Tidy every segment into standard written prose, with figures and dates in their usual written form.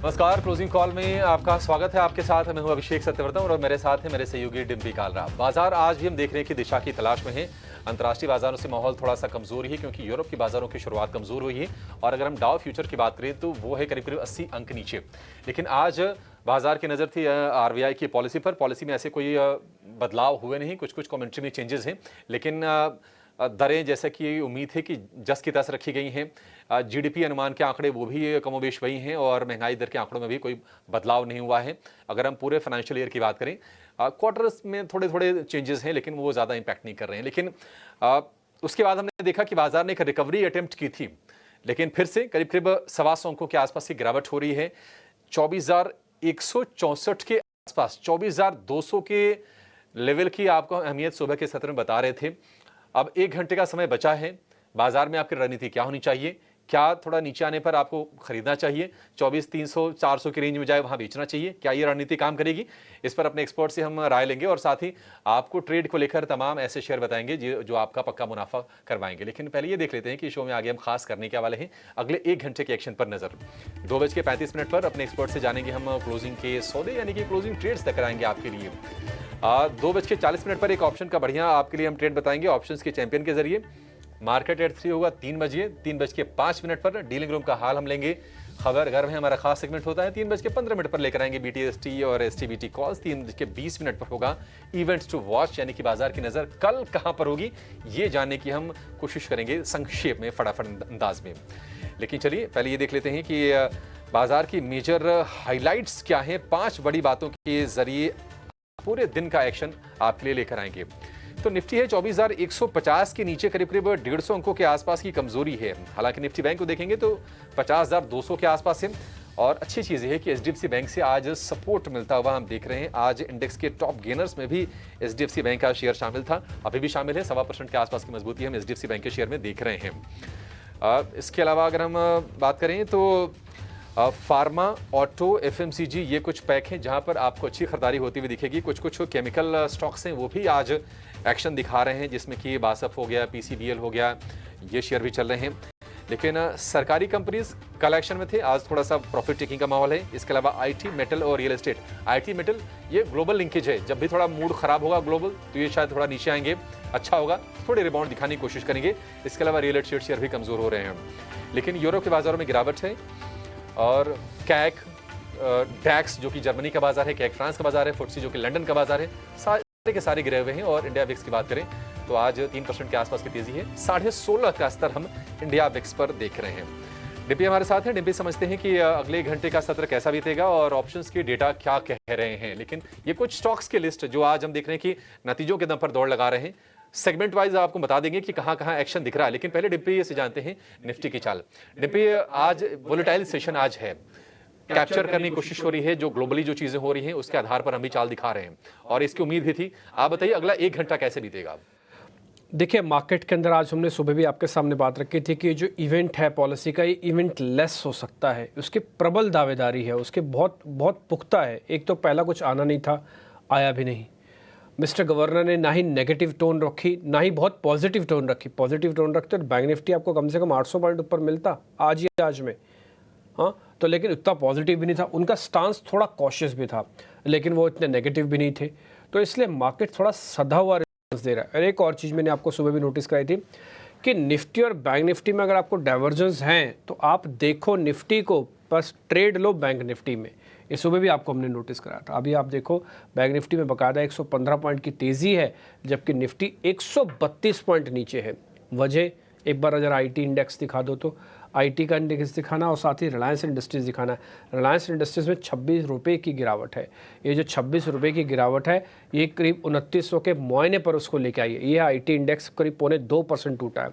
नमस्कार। Closing call में आपका स्वागत है। आपके साथ मैं हूं अभिषेक सत्यवर्तन और मेरे साथ है मेरे सहयोगी डिम्पी कालरा। बाजार आज भी हम देख रहे हैं कि दिशा की तलाश में है। अंतर्राष्ट्रीय बाजारों से माहौल थोड़ा सा कमजोर ही है क्योंकि यूरोप की बाजारों की शुरुआत कमजोर हुई है और अगर हम डाउ फ्यूचर की बात करें तो वो है करीब करीब 80 अंक नीचे। लेकिन आज बाजार की नज़र थी आरबीआई की पॉलिसी पर। पॉलिसी में ऐसे कोई बदलाव हुए नहीं, कुछ कुछ कमेंट्री में चेंजेस हैं, लेकिन दरें जैसा कि उम्मीद है कि जस की तस रखी गई हैं। जीडीपी अनुमान के आंकड़े वो भी कमोबेश वही हैं और महंगाई दर के आंकड़ों में भी कोई बदलाव नहीं हुआ है। अगर हम पूरे फाइनेंशियल ईयर की बात करें, क्वार्टर्स में थोड़े थोड़े चेंजेस हैं लेकिन वो ज़्यादा इंपैक्ट नहीं कर रहे हैं। लेकिन उसके बाद हमने देखा कि बाजार ने एक रिकवरी अटेम्प्ट की थी, लेकिन फिर से करीब करीब 125 अंकों के आसपास की गिरावट हो रही है। 24,164 के आसपास, 24,200 के लेवल की आपको अहमियत सुबह के सत्र में बता रहे थे। अब 1 घंटे का समय बचा है। बाजार में आपकी रणनीति क्या होनी चाहिए? क्या थोड़ा नीचे आने पर आपको खरीदना चाहिए? 24,300 400 की रेंज में जाए वहां बेचना चाहिए? क्या ये रणनीति काम करेगी? इस पर अपने एक्सपर्ट से हम राय लेंगे और साथ ही आपको ट्रेड को लेकर तमाम ऐसे शेयर बताएंगे जो आपका पक्का मुनाफा करवाएंगे। लेकिन पहले ये देख लेते हैं कि शो में आगे हम खास करने के वाले हैं। अगले 1 घंटे के एक्शन पर नजर। 2:35 पर अपने एक्सपर्ट से जानेंगे हम क्लोजिंग के सौदे यानी कि क्लोजिंग ट्रेड्स तक कराएंगे आपके लिए। 2:40 पर एक ऑप्शन का बढ़िया आपके लिए हम ट्रेड बताएंगे ऑप्शंस के चैंपियन के जरिए। मार्केट एट 3 होगा 3 बजे। 3:05 पर डीलिंग रूम का हाल हम लेंगे। खबर घर में हमारा खास सेगमेंट होता है। 3:15 पर लेकर आएंगे BTST और STBT कॉल्स। 3:20 पर होगा इवेंट्स टू वॉच यानी कि बाजार की नजर कल कहां पर होगी ये जानने की हम कोशिश करेंगे संक्षेप में, फटाफट अंदाज में। लेकिन चलिए पहले ये देख लेते हैं कि बाजार की मेजर हाईलाइट्स क्या है। 5 बड़ी बातों के जरिए पूरे दिन का एक्शन आपके लिए लेकर आएंगे। तो निफ्टी है 24,150 के नीचे, करीब करीब 150 अंकों के आसपास की कमजोरी है। हालांकि निफ्टी बैंक को देखेंगे तो 50,200 के आसपास है। और अच्छी चीज है कि HDFC बैंक से आज सपोर्ट मिलता हुआ हम देख रहे हैं। आज इंडेक्स के टॉप गेनर्स में भी HDFC बैंक का शेयर शामिल था, अभी भी शामिल है। 1.25% के आसपास की मजबूती हम HDFC बैंक के शेयर में देख रहे हैं। इसके अलावा अगर हम बात करें तो फार्मा, ऑटो, FMCG ये कुछ पैक हैं जहां पर आपको अच्छी खरीदारी होती हुई दिखेगी। कुछ कुछ केमिकल स्टॉक्स हैं वो भी आज एक्शन दिखा रहे हैं, जिसमें कि बासफ हो गया, PCBL हो गया, ये शेयर भी चल रहे हैं। लेकिन सरकारी कंपनीज कल एक्शन में थे, आज थोड़ा सा प्रॉफिट टेकिंग का माहौल है। इसके अलावा IT, मेटल और रियल एस्टेट। IT, मेटल ये ग्लोबल लिंकेज है, जब भी थोड़ा मूड खराब होगा ग्लोबल तो ये शायद थोड़ा नीचे आएंगे, अच्छा होगा, थोड़े रिबाउंड दिखाने की कोशिश करेंगे। इसके अलावा रियल एस्टेट शेयर भी कमजोर हो रहे हैं। लेकिन यूरोप के बाजारों में गिरावट है और कैक, डैक्स जो कि जर्मनी का बाजार है, कैक फ्रांस का बाजार है, FTSE जो कि लंदन का बाजार है, सारे के सारे गिरे हुए हैं। और इंडिया विक्स की बात करें तो आज 3% के आसपास की तेजी है। 16.5 का स्तर हम इंडिया विक्स पर देख रहे हैं। डिम्पी हमारे साथ हैं। डिम्पी, समझते हैं कि अगले घंटे का सत्र कैसा बीतेगा और ऑप्शंस की डेटा क्या कह रहे हैं। लेकिन ये कुछ स्टॉक्स की लिस्ट जो आज हम देख रहे हैं कि नतीजों के दम पर दौड़ लगा रहे हैं। सेगमेंट वाइज आपको बता देंगे कि कहां कहां एक्शन दिख रहा है। लेकिन पहले डिम्पी से जानते हैं निफ्टी की चाल। डिम्पी, आज वोलेटाइल सेशन आज है, कैप्चर करने की कोशिश हो रही है जो ग्लोबली जो चीजें हो रही हैं उसके आधार पर हम भी चाल दिखा रहे हैं और इसकी उम्मीद भी थी। आप बताइए अगला 1 घंटा कैसे बीतेगा? देखिए, मार्केट के अंदर आज हमने सुबह भी आपके सामने बात रखी थी कि जो इवेंट है पॉलिसी का, ये इवेंट लेस हो सकता है। उसकी प्रबल दावेदारी है, उसके बहुत बहुत पुख्ता है। एक तो पहला कुछ आना नहीं था, आया भी नहीं। मिस्टर गवर्नर ने ना ही नेगेटिव टोन रखी, ना ही बहुत पॉजिटिव टोन रखी। पॉजिटिव टोन रखते तो बैंक निफ्टी आपको कम से कम 800 पॉइंट ऊपर मिलता आज ही आज में। हाँ, तो लेकिन इतना पॉजिटिव भी नहीं था। उनका स्टांस थोड़ा कॉशियस भी था, लेकिन वो इतने नेगेटिव भी नहीं थे। तो इसलिए मार्केट थोड़ा सधा हुआ रिस्पॉन्स दे रहा है। और एक और चीज़ मैंने आपको सुबह भी नोटिस कराई थी कि निफ्टी और बैंक निफ्टी में अगर आपको डाइवर्जेंस हैं तो आप देखो निफ्टी को, बस ट्रेड लो बैंक निफ्टी में। ये सुबह भी आपको हमने नोटिस कराया था। अभी आप देखो बैंक निफ्टी में बाकायदा 115 पॉइंट की तेज़ी है, जबकि निफ्टी 132 पॉइंट नीचे है। वजह एक बार अगर IT इंडेक्स दिखा दो तो IT का इंडेक्स दिखाना और साथ ही रिलायंस इंडस्ट्रीज़ दिखाना है। रिलायंस इंडस्ट्रीज़ में 26 रुपये की गिरावट है। ये जो 26 रुपये की गिरावट है ये करीब 2900 के मुआयने पर उसको लेके आई है। ये IT इंडेक्स करीब 0.2% टूटा है।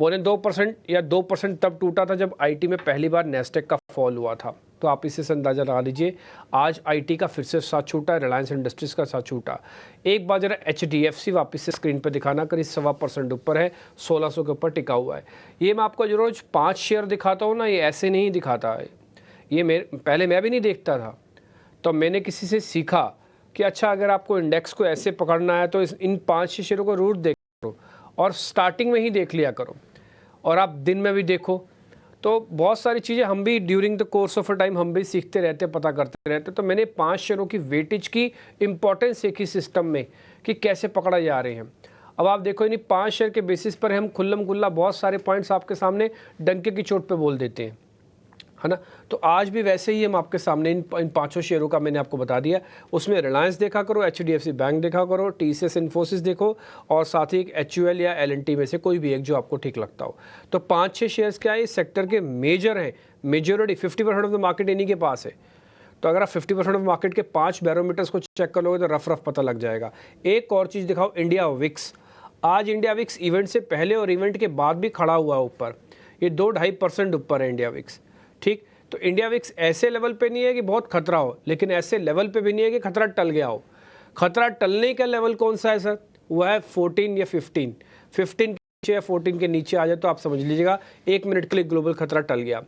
0.2% या 2% तब टूटा था जब IT में पहली बार नेस्डेक का फॉल हुआ था। तो आप इसी से अंदाज़ा लगा लीजिए आज IT का फिर से साथ छूटा, रिलायंस इंडस्ट्रीज़ का साथ छूटा। एक बार जरा HDFC वापस से स्क्रीन पर दिखाना, करीब 1.25% ऊपर है, 1600 के ऊपर टिका हुआ है। ये मैं आपको जो रोज़ 5 शेयर दिखाता हूँ ना, ये ऐसे नहीं दिखाता है। ये पहले मैं भी नहीं देखता था, तो मैंने किसी से सीखा कि अच्छा अगर आपको इंडेक्स को ऐसे पकड़ना है तो इन 5 शेयरों को रूट देख करो और स्टार्टिंग में ही देख लिया करो। और आप दिन में भी देखो तो बहुत सारी चीज़ें हम भी during the course of a time हम भी सीखते रहते, पता करते रहते। तो मैंने 5 शेयरों की वेटेज की इंपॉर्टेंस देखी सिस्टम में कि कैसे पकड़ा जा रहे हैं। अब आप देखो इन्हीं 5 शेयर के बेसिस पर हम खुल्लम खुल्ला बहुत सारे पॉइंट्स आपके सामने डंके की चोट पे बोल देते हैं, है ना। तो आज भी वैसे ही हम आपके सामने इन पांचों शेयरों का मैंने आपको बता दिया। उसमें रिलायंस देखा करो, HDFC बैंक देखा करो, TCS इन्फोसिस देखो, और साथ ही एक HUL या L&T में से कोई भी एक जो आपको ठीक लगता हो। तो 5-6 शेयर्स क्या है, इस सेक्टर के मेजर हैं, मेजोरिटी 50% ऑफ द मार्केट इन्हीं के पास है। तो अगर आप 50% ऑफ मार्केट के 5 बैरोमीटर्स को चेक कर लोगे तो रफ रफ पता लग जाएगा। एक और चीज़ दिखाओ, इंडिया विक्स। आज इंडिया विक्स इवेंट से पहले और इवेंट के बाद भी खड़ा हुआ है ऊपर, ये 2-2.5% ऊपर है इंडिया विक्स, ठीक। तो इंडिया विक्स ऐसे लेवल पे नहीं है कि बहुत खतरा हो, लेकिन ऐसे लेवल पे भी नहीं है कि खतरा टल गया हो। खतरा टलने का लेवल कौन सा है सर, वो है 14 या 15। 15 के नीचे या 14 के नीचे आ जाए तो आप समझ लीजिएगा 1 मिनट के लिए ग्लोबल खतरा टल गया।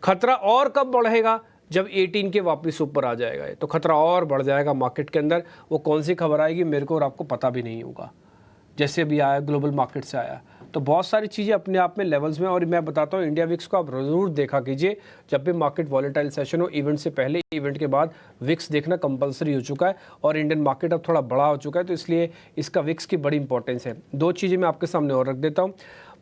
खतरा और कब बढ़ेगा, जब 18 के वापस ऊपर आ जाएगा, तो खतरा और बढ़ जाएगा मार्केट के अंदर। वो कौन सी खबर आएगी मेरे को और आपको पता भी नहीं होगा, जैसे भी आया ग्लोबल मार्केट से आया। तो बहुत सारी चीज़ें अपने आप में लेवल्स में, और मैं बताता हूँ इंडिया विक्स को आप ज़रूर देखा कीजिए जब भी मार्केट वॉलेटाइल सेशन हो, इवेंट से पहले, इवेंट के बाद विक्स देखना कंपलसरी हो चुका है। और इंडियन मार्केट अब थोड़ा बड़ा हो चुका है, तो इसलिए इसका विक्स की बड़ी इंपॉर्टेंस है। 2 चीज़ें मैं आपके सामने और रख देता हूँ।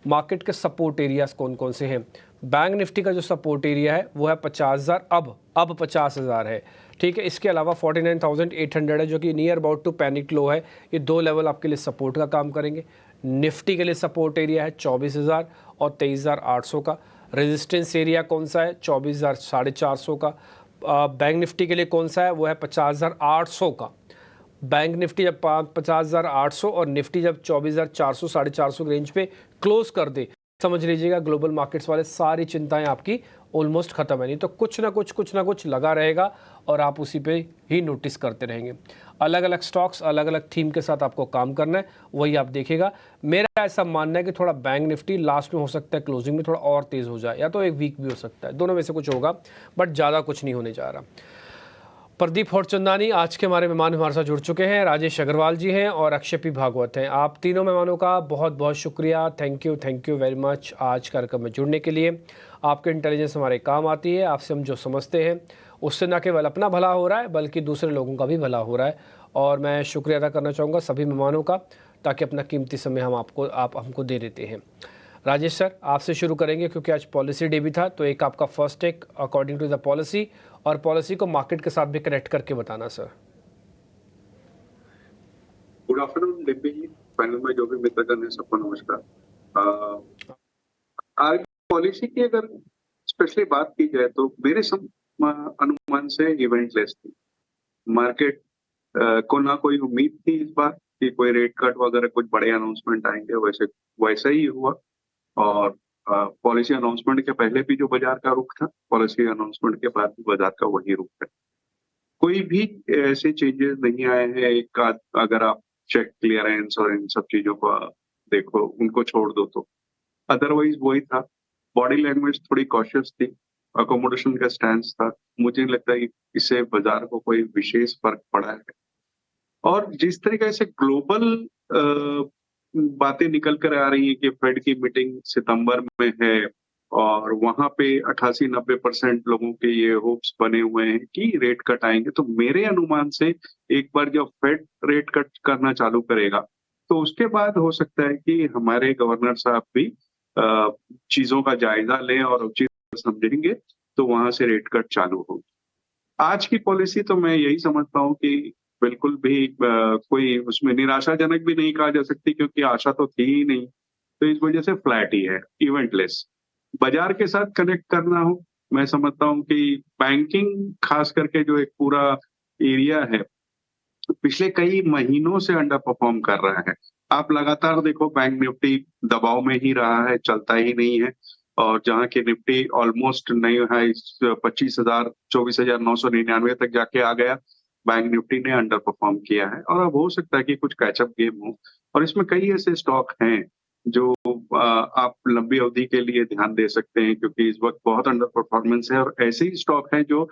मार्केट के सपोर्ट एरियाज कौन कौन से हैं। बैंक निफ्टी का जो सपोर्ट एरिया है वो है 50,000, अब 50,000 है, ठीक है। इसके अलावा 49,800 है जो कि नियर अबाउट टू पैनिक लो है। ये 2 लेवल आपके लिए सपोर्ट का काम करेंगे। निफ्टी के लिए सपोर्ट एरिया है 24,000 और 23,800 का। रेजिस्टेंस एरिया कौन सा है, 24,450 का। बैंक निफ्टी के लिए कौन सा है, वो है 50,800 का। बैंक निफ्टी जब 50,800 और निफ्टी जब 24,400 450 के रेंज पे क्लोज कर दे, समझ लीजिएगा ग्लोबल मार्केट्स वाले सारी चिंताएं आपकी ऑलमोस्ट खत्म है। नहीं तो कुछ ना कुछ लगा रहेगा और आप उसी पे ही नोटिस करते रहेंगे। अलग अलग स्टॉक्स, अलग अलग थीम के साथ आपको काम करना है, वही आप देखिएगा। मेरा ऐसा मानना है कि थोड़ा बैंक निफ्टी लास्ट में हो सकता है क्लोजिंग में थोड़ा और तेज़ हो जाए, या तो एक वीक भी हो सकता है, दोनों में से कुछ होगा, बट ज़्यादा कुछ नहीं होने जा रहा। प्रदीप होरचंदानी आज के हमारे मेहमान हमारे साथ जुड़ चुके हैं, राजेश अग्रवाल जी हैं और अक्षय पी भागवत हैं। आप तीनों मेहमानों का बहुत बहुत शुक्रिया, थैंक यू वेरी मच आज कार्यक्रम में जुड़ने के लिए। आपकी इंटेलिजेंस हमारे काम आती है, आपसे हम जो समझते हैं उससे न केवल अपना भला हो रहा है बल्कि दूसरे लोगों का भी भला हो रहा है। और मैं शुक्रिया अदा करना चाहूँगा सभी मेहमानों का, ताकि अपना कीमती समय आप हमको दे देते हैं। राजेश सर, आपसे शुरू करेंगे क्योंकि आज पॉलिसी डे भी था, तो एक आपका first take according to the policy, और पॉलिसी को मार्केट के साथ भी कनेक्ट करके बताना sir. Good afternoon Dimpi ji, panel में जो भी मित्रगण है सबको नमस्कार। आज पॉलिसी की अगर स्पेशली बात की जाए तो मेरे अनुमान से इवेंटलेस थी मार्केट। को ना कोई उम्मीद थी इस बार कि कोई रेट कट वगैरह कुछ बड़े अनाउंसमेंट आएंगे, वैसा ही हुआ। और पॉलिसी अनाउंसमेंट के पहले भी जो बाजार का रुख था, पॉलिसी अनाउंसमेंट के बाद भी बाजार का वही रुख है। कोई भी ऐसे चेंजेस नहीं आए हैं। एक अगर आप चेक क्लियरेंस और इन सब चीजों को देखो, उनको छोड़ दो तो अदरवाइज वही था। बॉडी लैंग्वेज थोड़ी कॉशियस थी, अकोमोडेशन का स्टैंड था। मुझे नहीं लगता कि इससे बाजार को कोई विशेष फर्क पड़ा है। और जिस तरीके से ग्लोबल बातें निकल कर आ रही है कि फेड की मीटिंग सितंबर में है और वहां पे 88-90% लोगों के ये होप्स बने हुए हैं कि रेट कट आएंगे, तो मेरे अनुमान से एक बार जब फेड रेट कट करना चालू करेगा तो उसके बाद हो सकता है कि हमारे गवर्नर साहब भी चीजों का जायजा लें और उचित समझेंगे, तो वहां से रेट कट चालू होगी। आज की पॉलिसी तो मैं यही समझता हूँ कि बिल्कुल भी कोई उसमें निराशाजनक भी नहीं कहा जा सकती, क्योंकि आशा तो थी ही नहीं। तो इस वजह से फ्लैट ही है, इवेंटलेस। बाजार के साथ कनेक्ट करना हो, मैं समझता हूँ कि बैंकिंग खास करके जो एक पूरा एरिया है पिछले कई महीनों से अंडर परफॉर्म कर रहा है। आप लगातार देखो बैंक निफ्टी दबाव में ही रहा है, चलता ही नहीं है। और जहां की निफ्टी ऑलमोस्ट नई हाई 25,000 24,999 तक जाके आ गया, बैंक निफ्टी ने अंडर परफॉर्म किया है। और अब हो सकता है कि कुछ कैचअप गेम हो, और इसमें कई ऐसे स्टॉक हैं जो आप लंबी अवधि के लिए ध्यान दे सकते हैं, क्योंकि इस वक्त बहुत अंडर परफॉर्मेंस है और ऐसे ही स्टॉक हैं जो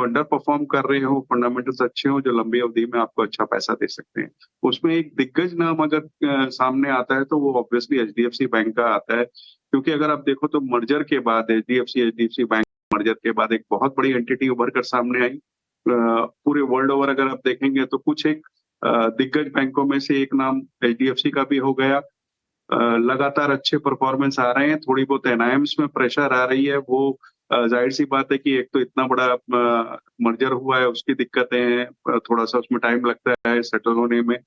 अंडर परफॉर्म कर रहे हो, फंडामेंटल्स अच्छे हो, जो लंबी अवधि में आपको अच्छा पैसा दे सकते हैं। उसमें एक दिग्गज नाम अगर सामने आता है तो वो ऑब्वियसली एचडीएफसी बैंक का आता है, क्योंकि अगर आप देखो तो मर्जर के बाद एचडीएफसी बैंक मर्जर के बाद एक बहुत बड़ी एंटिटी उभर कर सामने आई। पूरे वर्ल्ड ओवर अगर आप देखेंगे तो कुछ एक दिग्गज बैंकों में से एक नाम एचडीएफसी का भी हो गया। लगातार अच्छे परफॉर्मेंस आ रहे हैं, थोड़ी बहुत एनआईएम्स में प्रेशर आ रही है, वो जाहिर सी बात है कि एक तो इतना बड़ा मर्जर हुआ है, उसकी दिक्कतें हैं, थोड़ा सा उसमें टाइम लगता है सेटल होने में।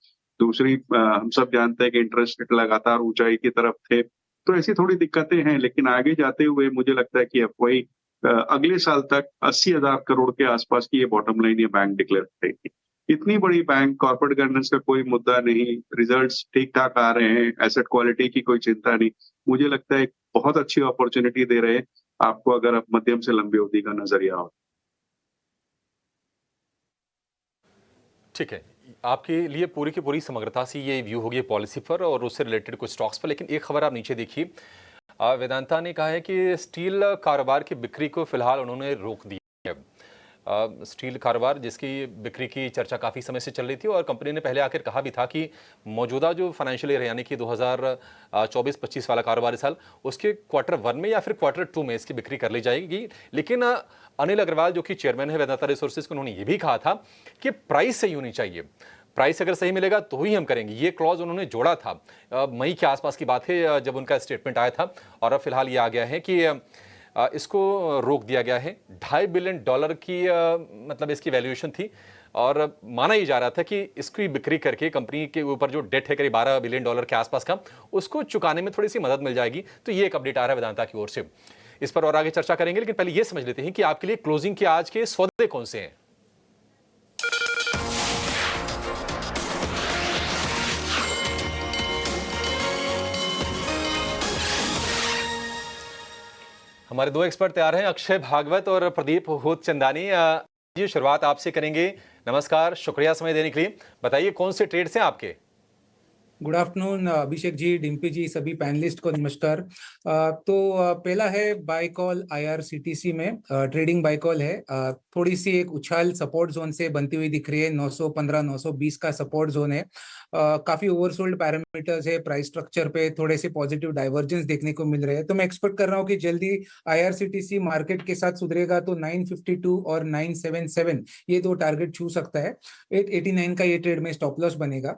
दूसरी हम सब जानते हैं कि इंटरेस्ट रेट लगातार ऊंचाई की तरफ थे, तो ऐसी थोड़ी दिक्कतें हैं, लेकिन आगे जाते हुए मुझे लगता है कि एफवाई अगले साल तक 80,000 करोड़ के आसपास की ये बॉटम लाइन ये बैंक डिक्लेयर करेगी। इतनी बड़ी बैंक, कॉर्पोरेट गवर्नेंस का कोई मुद्दा नहीं, रिजल्ट्स ठीक-ठाक आ रहे हैं, एसेट क्वालिटी की कोई चिंता नहीं। मुझे लगता है एक बहुत अच्छी अपॉर्चुनिटी दे रहे हैं आपको, अगर आप मध्यम से लंबी अवधि का नजरिया हो। ठीक है, आपके लिए पूरी की पूरी समग्रता से ये व्यू होगी पॉलिसी पर और उससे रिलेटेड कुछ स्टॉक्स पर। लेकिन एक खबर आप नीचे देखिए, वेदांता ने कहा है कि स्टील कारोबार की बिक्री को फिलहाल उन्होंने रोक दिया है। स्टील कारोबार जिसकी बिक्री की चर्चा काफ़ी समय से चल रही थी और कंपनी ने पहले आकर कहा भी था कि मौजूदा जो फाइनेंशियल ईयर यानी कि 2024-25 वाला कारोबारी साल, उसके Q1 में या फिर Q2 में इसकी बिक्री कर ली जाएगी। लेकिन अनिल अग्रवाल जो कि चेयरमैन है वेदांता रिसोर्सेज को, उन्होंने ये भी कहा था कि प्राइस सही होनी चाहिए, प्राइस अगर सही मिलेगा तो ही हम करेंगे। ये क्लॉज उन्होंने जोड़ा था। मई के आसपास की बात है जब उनका स्टेटमेंट आया था और अब फिलहाल ये आ गया है कि इसको रोक दिया गया है। $2.5 बिलियन की मतलब इसकी वैल्यूएशन थी और माना ही जा रहा था कि इसकी बिक्री करके कंपनी के ऊपर जो डेट है करीब $12 बिलियन के आसपास का, उसको चुकाने में थोड़ी सी मदद मिल जाएगी। तो ये एक अपडेट आ रहा है वेदांता की ओर से। इस पर और आगे चर्चा करेंगे, लेकिन पहले ये समझ लेते हैं कि आपके लिए क्लोजिंग के आज के सौदे कौन से हैं। हमारे दो एक्सपर्ट तैयार हैं, अक्षय भागवत और प्रदीप होतचंदानी जी। शुरुआत आपसे करेंगे। नमस्कार, शुक्रिया समय देने के लिए। बताइए कौन से ट्रेड्स हैं आपके। गुड आफ्टरनून अभिषेक जी, डिम्पी जी, सभी पैनलिस्ट को नमस्कार। पहला है बाय कॉल आईआरसीटीसी में ट्रेडिंग बाय कॉल है। थोड़ी सी एक उछाल सपोर्ट जोन से बनती हुई दिख रही है। 915 920 का सपोर्ट जोन है। काफी ओवरसोल्ड पैरामीटर्स है, प्राइस स्ट्रक्चर पे थोड़े से पॉजिटिव डाइवर्जेंस देखने को मिल रहे हैं। तो मैं एक्सपेक्ट कर रहा हूँ कि जल्दी आईआरसीटीसी मार्केट के साथ सुधरेगा तो 952 और 977 ये दो टारगेट छू सकता है। 889 का ये ट्रेड में स्टॉप लॉस बनेगा।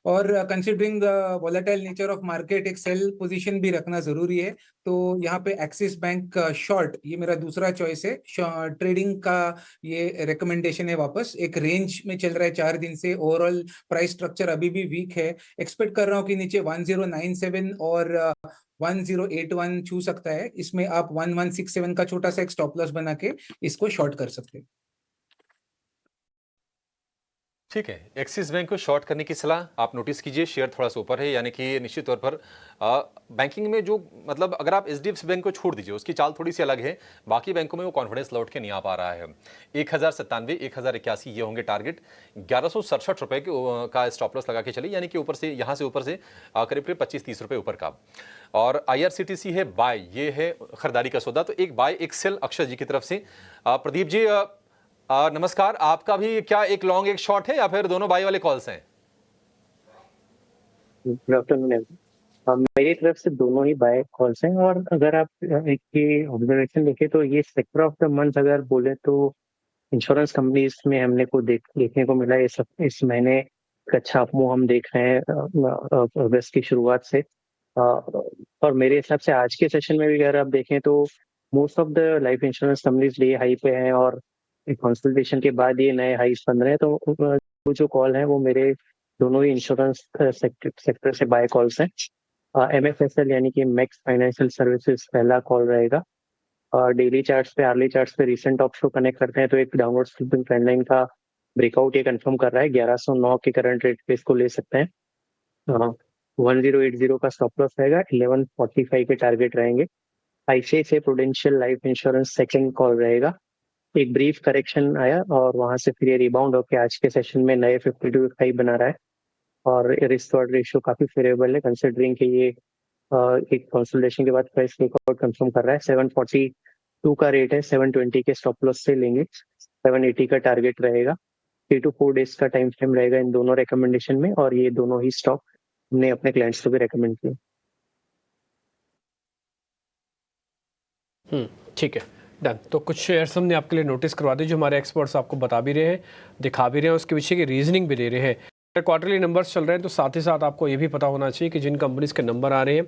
और considering the volatile nature of market एक सेल पोजीशन भी रखना जरूरी है। तो यहाँ पे एक्सिस बैंक शॉर्ट ये मेरा दूसरा चॉइस है। ट्रेडिंग का ये रिकमेंडेशन है। वापस एक रेंज में चल रहा है 4 दिन से। ओवरऑल प्राइस स्ट्रक्चर अभी भी वीक है। एक्सपेक्ट कर रहा हूँ कि नीचे 1097 और 1081 छू सकता है। इसमें आप 1167 का छोटा सा एक स्टॉप लॉस बना के इसको शॉर्ट कर सकते हैं। ठीक है, एक्सिस बैंक को शॉर्ट करने की सलाह आप नोटिस कीजिए। शेयर थोड़ा सा ऊपर है, यानी कि निश्चित तौर पर बैंकिंग में जो मतलब अगर आप एचडीएफसी बैंक को छोड़ दीजिए, उसकी चाल थोड़ी सी अलग है। बाकी बैंकों में वो कॉन्फिडेंस लौट के नहीं आ पा रहा है। 1097, 1081 ये होंगे टारगेट। 1167 रुपए का स्टॉप लॉस लगा के चलिए, यानी कि ऊपर से यहाँ से ऊपर से करीब करीब 25-30 रुपए ऊपर का। और आईआरसीटीसी है बाय, ये है खरीदारी का सौदा। तो एक बाय एक सेल अक्षय जी की तरफ से। प्रदीप जी नमस्कार, आपका भी क्या एक लॉन्ग एक शॉर्ट है या फिर दोनों बाई वाले कॉल्स हैं? Good afternoon. मेरी तरफ से दोनों ही बाय कॉल्स हैं। और अगर आप एक ये ऑब्जर्वेशन देखें तो ये सेक्टर ऑफ द मंथ अगर बोले तो इंश्योरेंस कंपनीज में हमने को देखने को मिला इस महीने एक अच्छा अपमूव हम देख रहे हैं अगस्त की शुरुआत से। और मेरे हिसाब से आज के सेशन में भी अगर आप देखें तो most of the life insurance companies लिए हाई पे हैं और कंसल्टेशन के बाद ये नए हाईस बन रहे हैं। तो वो जो कॉल है वो मेरे दोनों ही इंश्योरेंस सेक्टर से बाय कॉल्स हैं। MFSL यानी कि मैक्स फाइनेंशियल सर्विसेज पहला कॉल रहेगा। डेली चार्ट्स पे, आर्ली चार्ट्स पे रिसेंट टॉप्स को कनेक्ट करते हैं तो एक डाउनवर्ड स्लिपिंग ट्रेंड लाइन का ब्रेकआउट ये कंफर्म कर रहा है। 1109 के करंट रेट पे इसको ले सकते हैं। 1080 का स्टॉप लॉस रहेगा। 1145 के टारगेट रहेंगे। ICICI prudential life insurance second call रहेगा। एक ब्रीफ करेक्शन आया और वहां से फिर ये रिबाउंड होकर आज के सेशन में नए 52 हाई बना रहा है। और रिस्क रिवॉर्ड रेशियो काफी फेवरेबल है, कंसिडरिंग कि ये एक कंसोलिडेशन के बाद प्राइस ब्रेकआउट कंफर्म कर रहा है। 742 का रेट है, 720 के स्टॉप लॉस से लेंगे, 780 का टारगेट रहेगा। 3 to 4 days का टाइम फ्रेम रहेगा इन दोनों रिकमेंडेशन में, और ये दोनों ही स्टॉक हमने अपने क्लाइंट्स को भी रेकमेंड किए। ठीक है, डन। तो कुछ शेयर्स हमने आपके लिए नोटिस करवा दी जो हमारे एक्सपर्ट्स आपको बता भी रहे हैं, दिखा भी रहे हैं, उसके पीछे की रीजनिंग भी दे रहे हैं। क्वार्टरली नंबर्स चल रहे हैं तो साथ ही साथ आपको ये भी पता होना चाहिए कि जिन कंपनीज के नंबर आ रहे हैं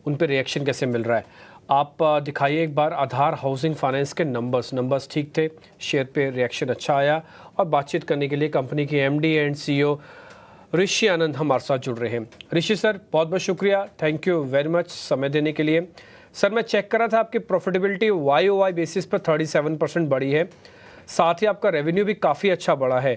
उन पे रिएक्शन कैसे मिल रहा है। आप दिखाइए एक बार आधार हाउसिंग फाइनेंस के नंबर्स ठीक थे, शेयर पे रिएक्शन अच्छा आया, और बातचीत करने के लिए कंपनी के एमडी एंड सीईओ ऋषि आनंद हमारे साथ जुड़ रहे हैं। ऋषि सर, बहुत बहुत शुक्रिया, थैंक यू वेरी मच समय देने के लिए। सर, मैं चेक कर रहा था आपकी प्रॉफिटेबिलिटी YOY बेसिस पर 37% बढ़ी है, साथ ही आपका रेवेन्यू भी काफ़ी अच्छा बढ़ा है।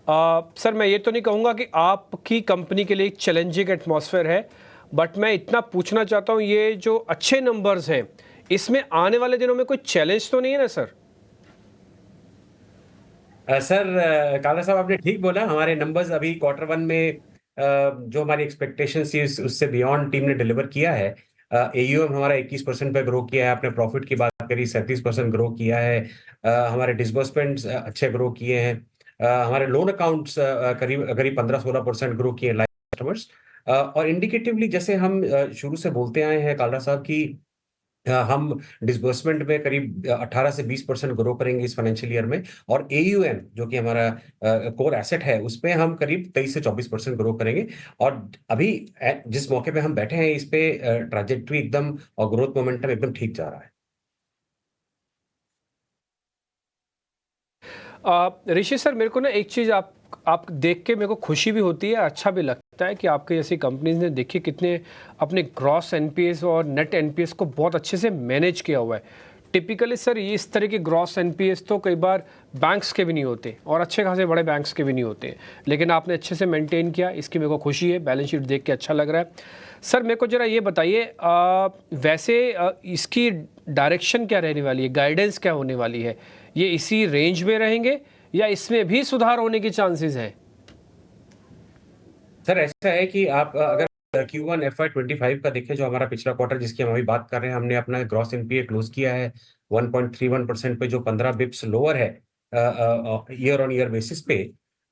सर, मैं ये तो नहीं कहूँगा कि आपकी कंपनी के लिए एक चैलेंजिंग एटमॉस्फेयर है, बट मैं इतना पूछना चाहता हूँ, ये जो अच्छे नंबर्स हैं इसमें आने वाले दिनों में कोई चैलेंज तो नहीं है ना सर? सर, काला साहब आपने ठीक बोला। हमारे नंबर्स अभी Q1 में जो हमारी एक्सपेक्टेशन थी उससे बियॉन्ड टीम ने डिलीवर किया है। AUM हमारा 21% पे ग्रो किया है, आपने प्रॉफिट की बात करी 37% ग्रो किया है। हमारे डिसबर्समेंट्स अच्छे ग्रो किए हैं। हमारे लोन अकाउंट्स करीब करीब 15-16% ग्रो किए लाइव कस्टमर्स। और इंडिकेटिवली जैसे हम शुरू से बोलते आए हैं काला साहब की हम डिसबर्समेंट में करीब 18 से 20% ग्रो करेंगे इस फाइनेंशियल ईयर में, और AUM जो कि हमारा कोर एसेट है उस पे हम करीब 23 से 24% ग्रो करेंगे। और अभी जिस मौके पे हम बैठे हैं इस पे ट्रैजेक्टरी एकदम और ग्रोथ मोमेंटम एकदम ठीक जा रहा है। ऋषि सर, मेरे को ना एक चीज़ आप देख के मेरे को खुशी भी होती है, अच्छा भी लगता है कि आपके जैसी कंपनीज ने देखिए कितने अपने ग्रॉस एनपीएस और नेट एनपीएस को बहुत अच्छे से मैनेज किया हुआ है। टिपिकली सर ये इस तरह के ग्रॉस एनपीएस तो कई बार बैंक्स के भी नहीं होते, और अच्छे खासे बड़े बैंक्स के भी नहीं होते, लेकिन आपने अच्छे से मेंटेन किया, इसकी मेरे को खुशी है। बैलेंस शीट देख के अच्छा लग रहा है। सर, मेरे को ज़रा ये बताइए, वैसे इसकी डायरेक्शन क्या रहने वाली है, गाइडेंस क्या होने वाली है? ये इसी रेंज में रहेंगे या इसमें भी सुधार होने के चांसेस हैं? सर, ऐसा है कि आप अगर Q1 FY25 का देखें, जो हमारा पिछला क्वार्टर जिसकी हम अभी बात कर रहे हैं, हमने अपना ग्रॉस एनपीए क्लोज किया है 1.31% पे, जो 15 बिप्स लोअर है ईयर ऑन ईयर बेसिस पे।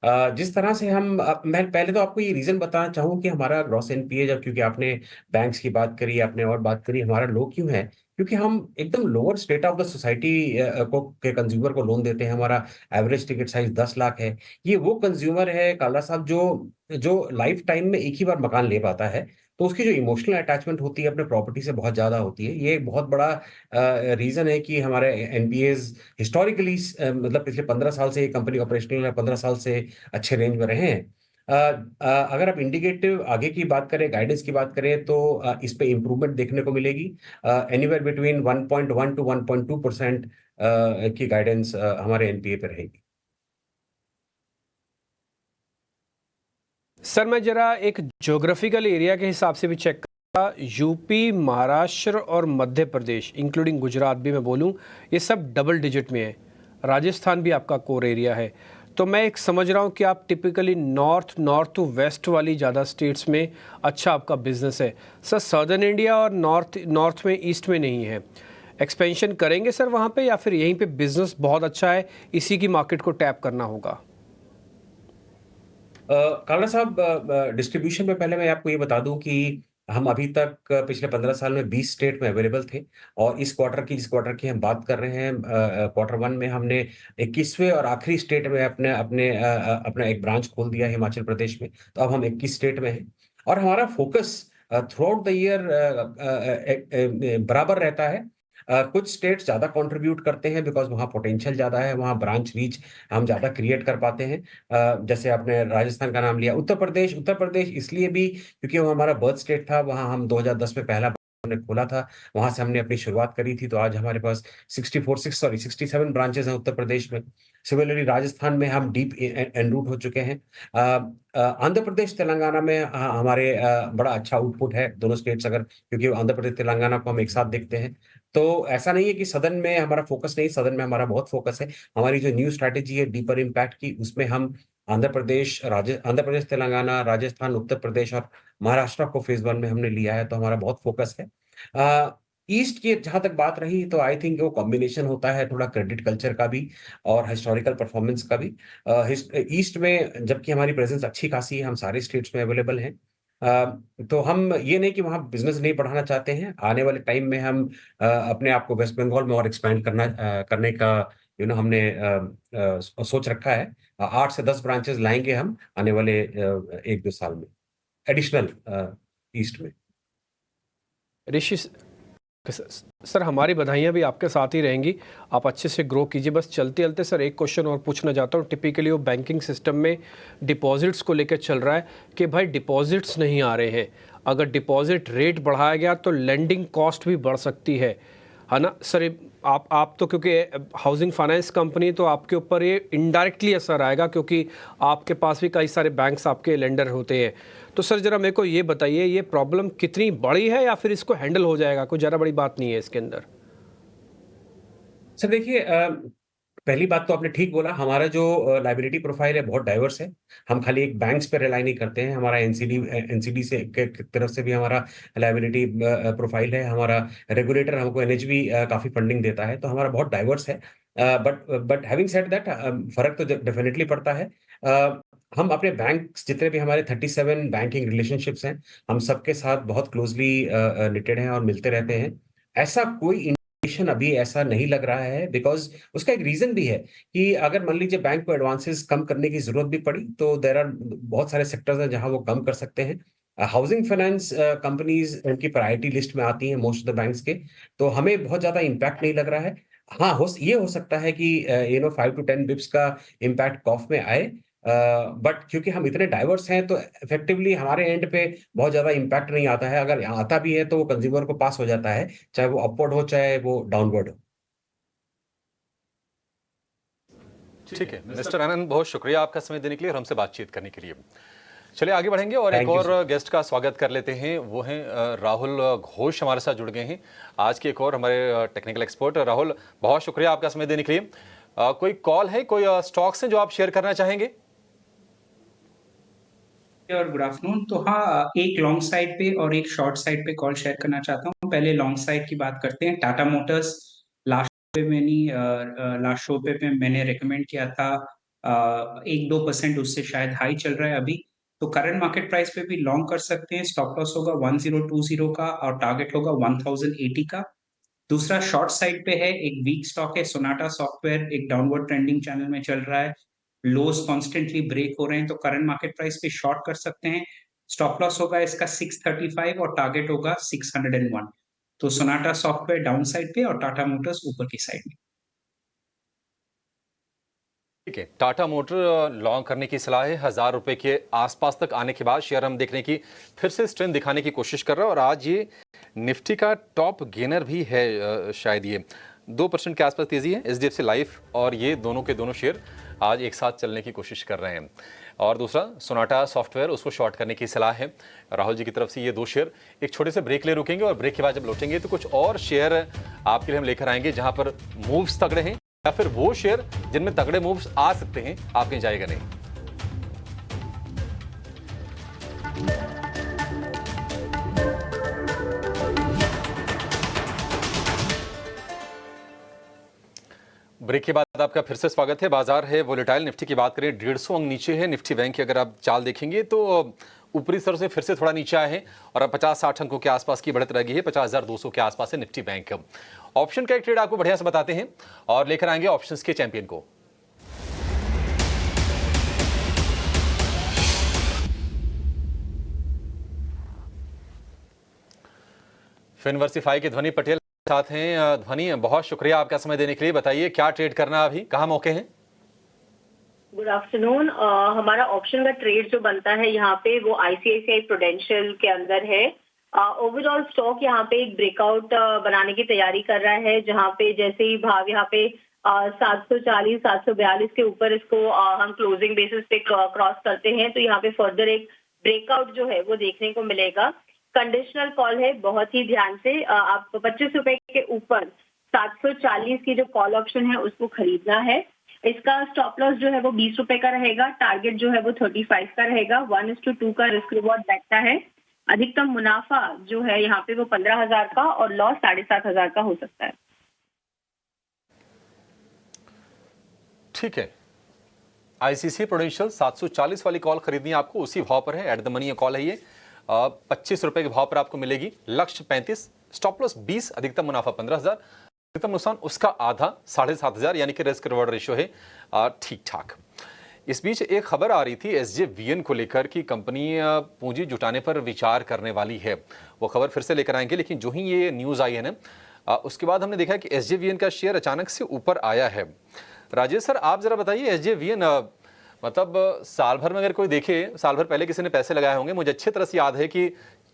जिस तरह से मैं पहले तो आपको ये रीजन बताना चाहूँ कि हमारा ग्रॉस एनपीए, जब क्योंकि आपने बैंक्स की बात करी, आपने और बात करी, हमारा लो क्यों है? क्योंकि हम एकदम lower state of the society को के कंज्यूमर को लोन देते हैं। हमारा एवरेज टिकट साइज 10 लाख है। ये वो कंज्यूमर है काला साहब जो लाइफ टाइम में एक ही बार मकान ले पाता है, तो उसकी जो इमोशनल अटैचमेंट होती है अपने प्रॉपर्टी से बहुत ज्यादा होती है। ये एक बहुत बड़ा रीजन है कि हमारे एनपीएस हिस्टोरिकली मतलब पिछले 15 साल से ये कंपनी ऑपरेशनल है, 15 साल से अच्छे रेंज में रहे हैं। अगर आप इंडिकेटिव आगे की बात करें, गाइडेंस की बात करें, तो इस पे इम्प्रूवमेंट देखने को मिलेगी। एनीवेयर बिटवीन 1.1 to 1.2% की गाइडेंस हमारे एनपीए पे रहेगी। सर, मैं ज़रा एक ज्योग्राफिकल एरिया के हिसाब से भी चेक करा, यूपी, महाराष्ट्र और मध्य प्रदेश इंक्लूडिंग गुजरात भी मैं बोलूँ, ये सब डबल डिजिट में है। राजस्थान भी आपका कोर एरिया है। तो मैं एक समझ रहा हूँ कि आप टिपिकली नॉर्थ टू वेस्ट वाली ज़्यादा स्टेट्स में अच्छा आपका बिजनेस है। सर, सदर्न इंडिया और नॉर्थ में, ईस्ट में नहीं है। एक्सपेंशन करेंगे सर वहाँ पे, या फिर यहीं पे बिजनेस बहुत अच्छा है, इसी की मार्केट को टैप करना होगा? कावड़ा साहब, डिस्ट्रीब्यूशन में पहले मैं आपको ये बता दूं कि हम अभी तक पिछले 15 साल में 20 स्टेट में अवेलेबल थे, और जिस क्वार्टर की हम बात कर रहे हैं, Q1 में हमने 21वें और आखिरी स्टेट में अपना एक ब्रांच खोल दिया है हिमाचल प्रदेश में। तो अब हम 21 स्टेट में हैं, और हमारा focus through out the year बराबर रहता है। कुछ स्टेट्स ज्यादा कंट्रीब्यूट करते हैं बिकॉज वहाँ पोटेंशियल ज्यादा है, वहाँ ब्रांच रीच हम ज्यादा क्रिएट कर पाते हैं। जैसे आपने राजस्थान का नाम लिया। उत्तर प्रदेश इसलिए भी क्योंकि वो हमारा बर्थ स्टेट था, वहाँ हम 2010 में पहला हमने खोला था, वहां से हमने अपनी शुरुआत करी थी। तो आज हमारे पास 67 ब्रांचेस हैं उत्तर प्रदेश में। सिमिलरली राजस्थान में हम डीप एनरूट हो चुके हैं। आंध्र प्रदेश तेलंगाना में हमारे बड़ा अच्छा आउटपुट है, दोनों स्टेट्स अगर, क्योंकि आंध्र प्रदेश तेलंगाना को हम एक साथ देखते हैं। तो ऐसा नहीं है कि सदन में हमारा फोकस नहीं, सदन में हमारा बहुत फोकस है। हमारी जो न्यू स्ट्रैटेजी है डीपर इम्पैक्ट की, उसमें हम आंध्र प्रदेश, तेलंगाना, राजस्थान, उत्तर प्रदेश और महाराष्ट्र को फेज 1 में हमने लिया है, तो हमारा बहुत फोकस है। ईस्ट की जहां तक बात रही तो आई थिंक वो कॉम्बिनेशन होता है थोड़ा क्रेडिट कल्चर का भी और हिस्टोरिकल परफॉर्मेंस का भी। ईस्ट में जबकि हमारी प्रेजेंस अच्छी खासी है, हम सारे स्टेट्स में अवेलेबल हैं, तो हम ये नहीं कि वहाँ बिजनेस नहीं बढ़ाना चाहते हैं। आने वाले टाइम में हम अपने आप को वेस्ट बंगाल में और एक्सपैंड करने का हमने सोच रखा है। 8 से 10 ब्रांचेस लाएंगे हम आने वाले 1-2 साल में एडिशनल ईस्ट में। ऋषि सर, हमारी बधाइयाँ भी आपके साथ ही रहेंगी, आप अच्छे से ग्रो कीजिए। बस चलते चलते सर एक क्वेश्चन और पूछना चाहता हूँ। टिपिकली वो बैंकिंग सिस्टम में डिपॉजिट्स को लेकर चल रहा है कि भाई डिपॉजिट्स नहीं आ रहे हैं, अगर डिपॉजिट रेट बढ़ाया गया तो लेंडिंग कॉस्ट भी बढ़ सकती है ना सर? आप तो क्योंकि हाउसिंग फाइनेंस कंपनी, तो आपके ऊपर ये इनडायरेक्टली असर आएगा क्योंकि आपके पास भी कई सारे बैंक्स आपके लेंडर होते हैं। तो सर ज़रा मेरे को ये बताइए, ये प्रॉब्लम कितनी बड़ी है या फिर इसको हैंडल हो जाएगा? कोई ज़्यादा बड़ी बात नहीं है इसके अंदर। सर देखिए, पहली बात तो आपने ठीक बोला, हमारा जो लाइबिलिटी प्रोफाइल है बहुत डाइवर्स है। हम खाली एक बैंक्स पे रिलाई नहीं करते हैं, हमारा एनसीडी से के तरफ से भी हमारा लाइबिलिटी प्रोफाइल है। हमारा रेगुलेटर हमको एनएचबी काफी फंडिंग देता है, तो हमारा बहुत डाइवर्स है। बट हैविंग सेड दैट, फर्क तो डेफिनेटली पड़ता है। हम अपने बैंक्स जितने भी हमारे 37 बैंकिंग रिलेशनशिप्स हैं, हम सबके साथ बहुत क्लोजली निटेड हैं और मिलते रहते हैं। ऐसा कोई अभी ऐसा नहीं लग रहा है, बिकॉज उसका एक रीजन भी है कि अगर मान लीजिए बैंक को एडवांसेस कम करने की जरूरत भी पड़ी तो देयर आर बहुत सारे सेक्टर्स हैं जहां वो कम कर सकते हैं। हाउसिंग फाइनेंस कंपनीज उनकी प्रायोरिटी लिस्ट में आती हैं मोस्ट ऑफ द बैंक्स के, तो हमें बहुत ज्यादा इम्पैक्ट नहीं लग रहा है। हाँ, ये हो सकता है कि 5 to 10 बिप्स का इम्पैक्ट कॉफ में आए, बट क्योंकि हम इतने डाइवर्स हैं तो इफेक्टिवली हमारे एंड पे बहुत ज्यादा इम्पैक्ट नहीं आता है। अगर आता भी है तो वो कंज्यूमर को पास हो जाता है, चाहे वो अपवर्ड हो चाहे वो डाउनवर्ड हो। ठीक है मिस्टर आनंद, बहुत शुक्रिया आपका समय देने के लिए और हमसे बातचीत करने के लिए। चलिए आगे बढ़ेंगे और Thank एक you, और गेस्ट का स्वागत कर लेते हैं। वो हैं राहुल घोष, हमारे साथ जुड़ गए हैं आज के एक और हमारे टेक्निकल एक्सपर्ट। राहुल, बहुत शुक्रिया आपका समय देने के लिए। कोई कॉल है, कोई स्टॉक्स हैं जो आप शेयर करना चाहेंगे? और गुड आफ्टरनून। तो हाँ, एक लॉन्ग साइड पे और एक शॉर्ट साइड पे कॉल शेयर करना चाहता हूँ। पहले लॉन्ग साइड की बात करते हैं। टाटा मोटर्स लास्ट शो पे मैंने रेकमेंड किया था 1-2% उससे शायद हाई चल रहा है अभी, तो करंट मार्केट प्राइस पे भी लॉन्ग कर सकते हैं। स्टॉप लॉस होगा 1020 का और टारगेट होगा 1080 का। दूसरा शॉर्ट साइड पे है, एक वीक स्टॉक है सोनाटा सॉफ्टवेयर, एक डाउनवर्ड ट्रेंडिंग चैनल में चल रहा है, लोज कॉन्स्टेंटली ब्रेक हो रहे हैं, तो करंट मार्केट प्राइस पे शॉर्ट कर सकते हैं। स्टॉप लॉस होगा इसका 635 और टारगेट होगा 601। तो सोनाटा सॉफ्टवेयर डाउन साइड पे और टाटा मोटर्स ऊपर की साइड में। ठीक है, टाटा मोटर लॉन्ग करने की सलाह है। 1000 रुपए के आसपास तक आने के बाद शेयर हम देखने की फिर से स्ट्रेंथ दिखाने की कोशिश कर रहा है और आज ये निफ्टी का टॉप गेनर भी है। शायद ये 2% के आसपास तेजी है। एचडीएफसी लाइफ और ये दोनों के दोनों शेयर आज एक साथ चलने की कोशिश कर रहे हैं। और दूसरा सोनाटा सॉफ्टवेयर, उसको शॉर्ट करने की सलाह है राहुल जी की तरफ से। ये दो शेयर एक छोटे से ब्रेक ले रुकेंगे और ब्रेक के बाद जब लौटेंगे तो कुछ और शेयर आपके लिए हम लेकर आएंगे जहां पर मूव्स तगड़े हैं, या फिर वो शेयर जिनमें तगड़े मूव्स आ सकते हैं। आप कहीं जाएगा नहीं। ब्रेक के बाद आपका फिर से स्वागत है। बाजार है वोलेटाइल। निफ्टी की बात करें 150 अंक नीचे है निफ्टी बैंक की। अगर आप चाल देखेंगे तो ऊपरी स्तर से फिर से थोड़ा नीचे आए हैं और अब 50-60 अंकों के आसपास की बढ़त रह गई है। 50,200 के आसपास है निफ्टी बैंक। ऑप्शन का एक ट्रेड आपको बढ़िया से बताते हैं और लेकर आएंगे ऑप्शंस के चैंपियन को। फिनवर्सिफाई के ध्वनि पटेल साथ हैं। ध्वनि, बहुत शुक्रिया आपका समय देने के लिए। बताइए क्या ट्रेड करना, अभी कहाँ मौके हैं? Good afternoon. हमारा ऑप्शन का ट्रेड जो बनता है यहाँ पे वो आईसीआईसीआई प्रूडेंशियल के अंदर है। ओवरऑल स्टॉक यहाँ पे एक ब्रेकआउट बनाने की तैयारी कर रहा है, जहाँ पे जैसे ही भाव यहाँ पे 740 742 के ऊपर इसको हम क्लोजिंग बेसिस पे क्रॉस करते हैं तो यहाँ पे फर्दर एक ब्रेकआउट जो है वो देखने को मिलेगा। कंडीशनल कॉल है, बहुत ही ध्यान से आप 25 रुपए के ऊपर 740 की जो कॉल ऑप्शन है उसको खरीदना है। इसका स्टॉप लॉस जो है वो 20 रुपए का रहेगा, टारगेट जो है वो 35 का रहेगा, 1:2 का रिस्क रिवॉर्ड बैठता है। अधिकतम मुनाफा जो है यहाँ पे वो 15,000 का और लॉस 7,500 का हो सकता है। ठीक है, आईसीसी प्रूडेंशियल 740 वाली कॉल खरीदनी है आपको, उसी भाव पर है, एट द मनी कॉल है ये, 25 रुपए के भाव पर आपको मिलेगी। लक्ष्य 35, स्टॉप लॉस 20, अधिकतम मुनाफा 15,000, अधिकतम नुकसान उसका आधा 7,500, यानी कि रिस्क रिवॉर्ड रेशियो है ठीक ठाक। इस बीच एक खबर आ रही थी एसजेवीएन को लेकर कि कंपनी पूंजी जुटाने पर विचार करने वाली है, वो खबर फिर से लेकर आएंगे। लेकिन जो ही ये न्यूज़ आई है ना, उसके बाद हमने देखा कि एसजेवीएन का शेयर अचानक से ऊपर आया है। राजेश सर, आप जरा बताइए, एसजेवीएन मतलब साल भर में अगर कोई देखे, साल भर पहले किसी ने पैसे लगाए होंगे, मुझे अच्छी तरह से याद है कि